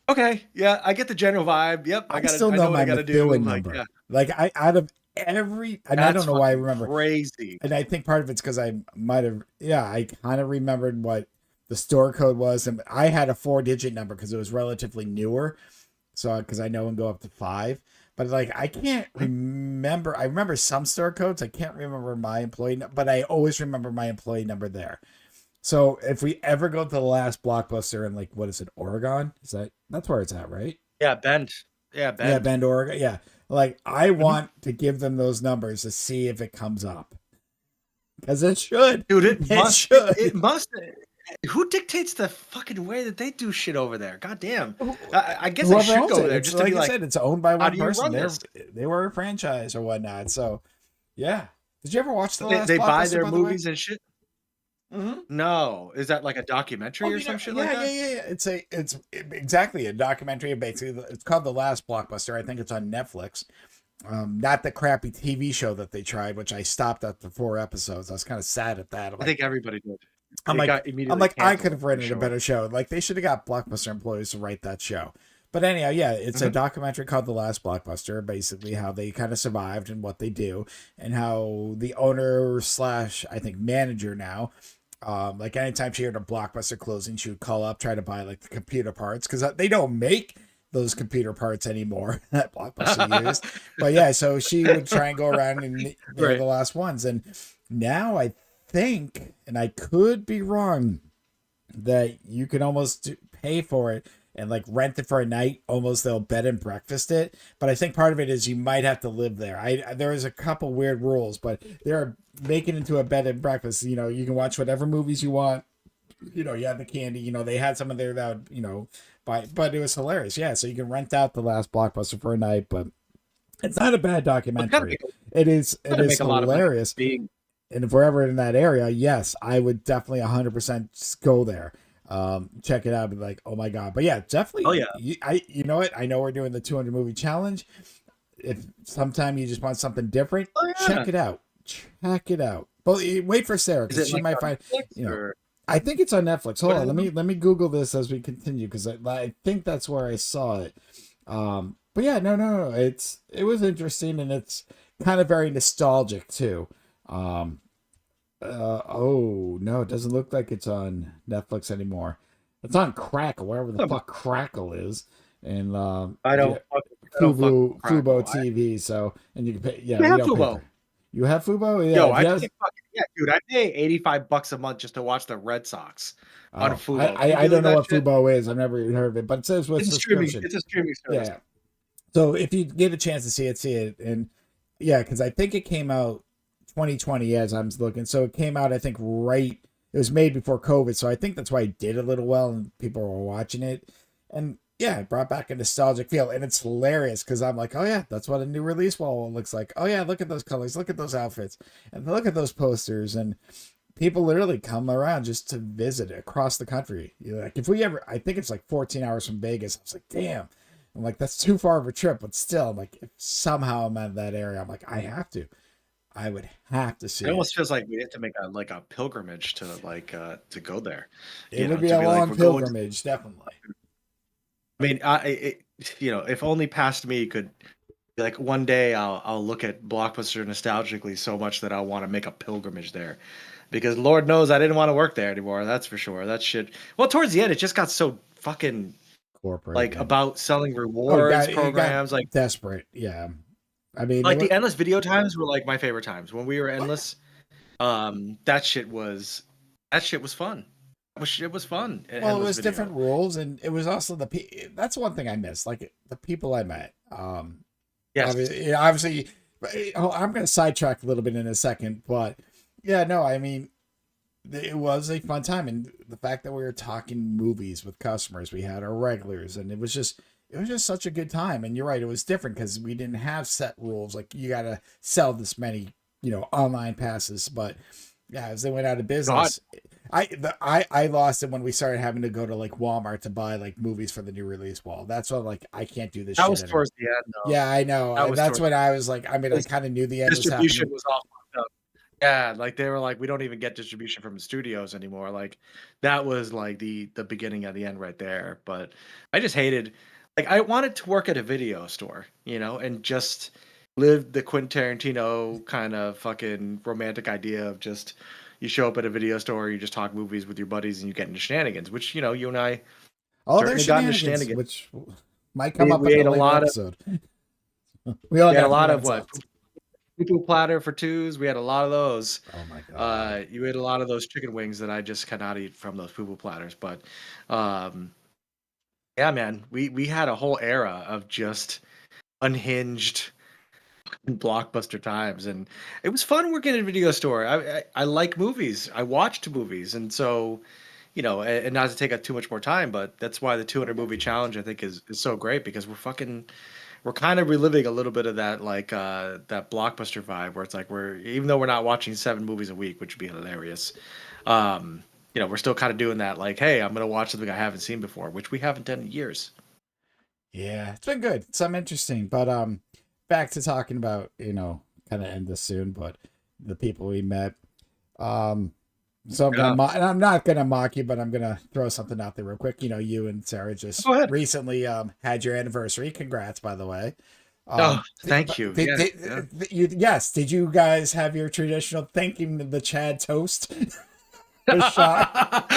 okay, yeah, I get the general vibe. Yep, I still know know what my I gotta do. Methuen Like, number. yeah, Like out of every, and I that's don't know why I fucking remember. crazy. And I think part of it's because I might have, I kind of remembered what the store code was, and I had a 4-digit number because it was relatively newer. So because I know and go up to 5, but like I can't remember. I remember some store codes. I can't remember my employee, but I always remember my employee number there. So if we ever go to the last Blockbuster in like what is it, Oregon? That's where it's at, right? Yeah, Bend. Yeah, Yeah, Bend. Bend, Oregon. Yeah, like I want to give them those numbers to see if it comes up because it should, Dude, it should. It must. Who dictates the fucking way that they do shit over there? God damn. I guess I Whoever should owns go it. over there It's just to like be I like, said, it's owned by how one do you person. run this? They were a franchise or whatnot. So, yeah. Did you ever watch the They, last they buy Blockbuster, their by the way? movies and shit. Mm-hmm. No, is that like a documentary Oh, or some shit yeah, like that? yeah. It's exactly a documentary. Basically, it's called The Last Blockbuster. I think it's on Netflix. Not the crappy TV show that they tried, which I stopped after 4 episodes. I was kind of sad at that. I think everybody did. I'm It like, got immediately I canceled could have for written a sure. better show. Like they should have got Blockbuster employees to write that show. But anyhow, yeah, it's a documentary called The Last Blockbuster, basically how they kind of survived and what they do, and how the owner slash I think manager now, like anytime she heard a Blockbuster closing, she would call up, try to buy like the computer parts because they don't make those computer parts anymore that Blockbuster used. But yeah, so she would try and go around and they're Right. the last ones. And now I think, and I could be wrong, that you can almost pay for it and like rent it for a night. Almost they'll bed and breakfast it. But I think part of it is you might have to live there. There is a couple weird rules, but they're making into a bed and breakfast. You can watch whatever movies you want. You have the candy. They had some of there that but it was hilarious. Yeah, so you can rent out The Last Blockbuster for a night, but it's not a bad documentary. It is Make a lot of money hilarious. being And if we're ever in that area, yes, I would definitely 100% go there. Check it out and be like, oh my God. But yeah, definitely. Oh, yeah. You know what? I know we're doing the 200 movie challenge. If sometime you just want something different, Oh, yeah. check it out. Check it out. But wait for Sarah Is because it she like might on find. Netflix or- I think it's on Netflix. Hold What on, is it? let me Google this as we continue because I think that's where I saw it. But yeah, no, it was interesting and it's kind of very nostalgic too. Oh no, it doesn't look like it's on Netflix anymore. It's on Crackle, wherever the fuck Crackle is, and I don't. Fubo Crackle. TV. So and you can pay. Yeah, We have don't pay Fubo. for- You have Fubo? Yeah. Yo, if you have- dude, I pay $85 a month just to watch the Red Sox on Fubo. I don't know what shit? Fubo is. I've never even heard of it, but it says with It's a streaming. subscription. It's a streaming service. Yeah. So if you get a chance to see it, and yeah, because I think it came out 2020 as I'm looking. So it came out, I think, right it was made before COVID, so I think that's why it did a little well and people were watching it. And yeah, it brought back a nostalgic feel, and it's hilarious because I'm like, oh yeah, that's what a new release wall looks like. Oh yeah, look at those colors, look at those outfits, and look at those posters. And people literally come around just to visit across the country. Like if we ever, I think it's like 14 hours from Vegas. I was like, damn. I'm like, that's too far of a trip, but still, I'm like, if somehow I'm in that area, I'm like, I would have to see It it. almost feels like we have to make a pilgrimage to go there. It would be To a be like long we're going to, pilgrimage, definitely. I mean, if only past me could like one day I'll look at Blockbuster nostalgically so much that I'll want to make a pilgrimage there. Because Lord knows I didn't want to work there anymore. That's for sure. That shit. Well, towards the end, it just got so fucking Corporate. like Yeah. about selling Oh, rewards it got programs. Like desperate. Yeah. I mean, the endless video times were like my favorite times when we were endless. That shit was fun. It was fun. well, it Endless was video. different rules, and it was also that's one thing I missed, like the people I met. Yes. Obviously, I'm going to sidetrack a little bit in a second, but yeah, no, I mean, it was a fun time, and the fact that we were talking movies with customers, we had our regulars, and it was just such a good time. And you're right, it was different because we didn't have set rules like you got to sell this many, online passes. But yeah, as they went out of business, I lost it when we started having to go to like Walmart to buy like movies for the new release wall. That's what like I can't do this. That shit was anymore. towards the end, though. Yeah, I know. That And was that's towards when I was like, I mean, I kind of knew the end was distribution happening. was all fucked up. Yeah, like they were like, we don't even get distribution from the studios anymore. Like that was like the beginning of the end right there. But I just hated, like I wanted to work at a video store, and just live the Quentin Tarantino kind of fucking romantic idea of just you show up at a video store, you just talk movies with your buddies, and you get into shenanigans. Which you and I Oh, there's certainly got into shenanigans, shenanigans. which might come We, up we in a ate a later lot of episode. We only we had got a a few lot of minutes what left. poo platter for twos. We had a lot of those. Oh my god. You ate a lot of those chicken wings that I just cannot eat from those poo platters. But um, yeah, man, we had a whole era of just unhinged blockbuster times, and it was fun working in a video store. I like movies. I watched movies, and so and not to take up too much more time, but that's why the 200 movie challenge I think is so great because we're kind of reliving a little bit of that that blockbuster vibe where it's like we're even though we're not watching 7 movies a week, which would be hilarious. We're still kind of doing that like, hey, I'm gonna watch something I haven't seen before, which we haven't done in years. Yeah, it's been good. Some interesting, but back to talking about kind of end this soon, but the people we met. So I'm not gonna mock you, but I'm gonna throw something out there real quick. You and Sarah just Go ahead. recently had your anniversary. Congrats, by the way. Oh, thank you. Yes. Did you guys have your traditional thanking the Chad toast? The shot.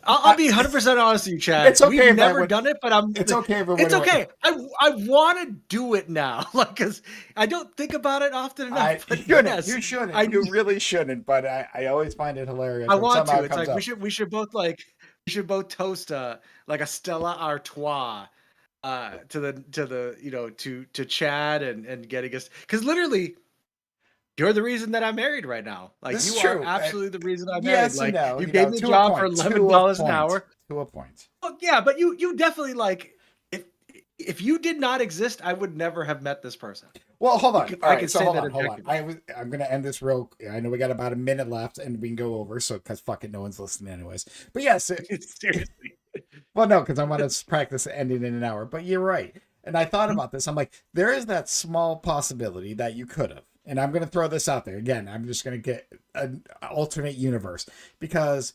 I'll be 100% honest with you, Chad. It's okay. We've never done it, but It's okay. It's okay. I want to do it now, like because I don't think about it often enough. But yes, you shouldn't. You really shouldn't. But I always find it hilarious. I want to. It's like we should both toast like a Stella Artois to the to Chad and getting us because literally. You're the reason that I'm married right now. Like this you are absolutely the reason I'm married. Yes, like no, you gave me a job for $11 an hour. To a point. Well, yeah, but you definitely like if you did not exist, I would never have met this person. Well, hold on. I can say hold that on. I'm gonna end this real. I know we got about a minute left, and we can go over. So, because fucking no one's listening, anyways. But yes, Seriously. Well, no, because I want to practice ending in an hour. But you're right, and I thought about this. I'm like, there is that small possibility that you could have. And I'm going to throw this out there again. I'm just going to get an alternate universe because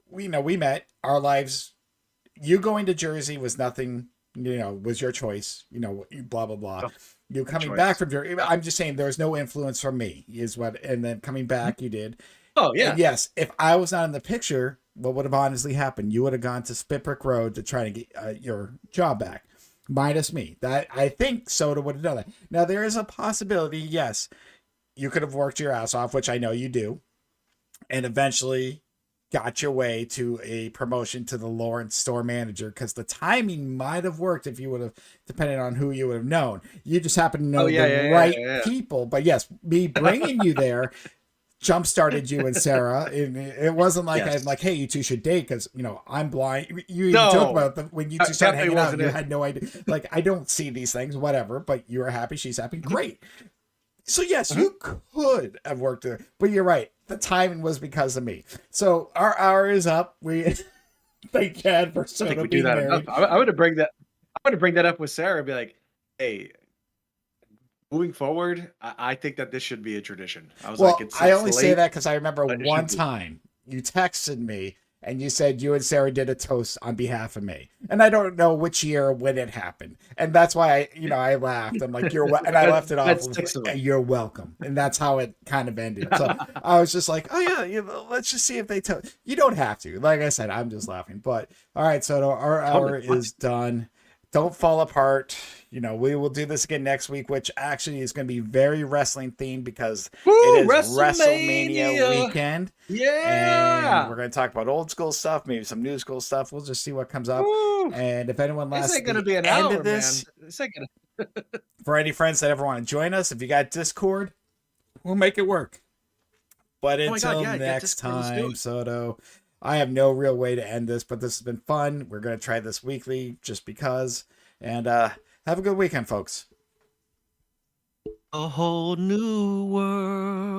we met our lives. You going to Jersey was nothing, was your choice, blah, blah, blah. You coming back from Jersey. I'm just saying there's no influence from me and then coming back you did. Oh yeah. And yes. If I was not in the picture, what would have honestly happened? You would have gone to Spitbrick Road to try to get your job back. Minus me. That I think Soda would have done that. Now there is a possibility. Yes. You could have worked your ass off, which I know you do, and eventually got your way to a promotion to the Lawrence store manager because the timing might have worked if you would have, depending on who you would have known. You just happen to know the right people. But yes, me bringing you there jump started you and Sarah. It wasn't like Yes. I'm like, hey, you two should date because I'm blind. You even No. joke about when you two started Definitely hanging out, wasn't you it. had no idea. Like, I don't see these things, whatever. But you were happy, she's happy, great. So yes, you could have worked there, but you're right. The timing was because of me. So our hour is up. We thank God for I think Soto we do being that married. enough. I would bring that. I would bring that up with Sarah and be like, "Hey, moving forward, I think that this should be a tradition." I was Well, like, I it's only say late, that because I remember but it one should be. time you texted me and you said you and Sarah did a toast on behalf of me, and I don't know which year or when it happened, and that's why I laughed. I'm like, and I left it off That's with 6 of them. "You're welcome," and that's how it kind of ended. So I was just like, oh yeah, let's just see if they toast. You don't have to. Like I said, I'm just laughing. But all right, so our hour is done. Don't fall apart. We will do this again next week, which actually is going to be very wrestling themed because it is WrestleMania weekend. And Yeah. we're going to talk about old school stuff, maybe some new school stuff. We'll just see what comes up. Woo. And if anyone This lasts ain't gonna the be an end hour, of this, man. This ain't gonna. for any friends that ever want to join us, if you got Discord, we'll make it work. But Oh my God, until yeah, get next Discord, let's do time, it. Soto, I have no real way to end this, but this has been fun. We're going to try this weekly just because. And have a good weekend, folks. A whole new world.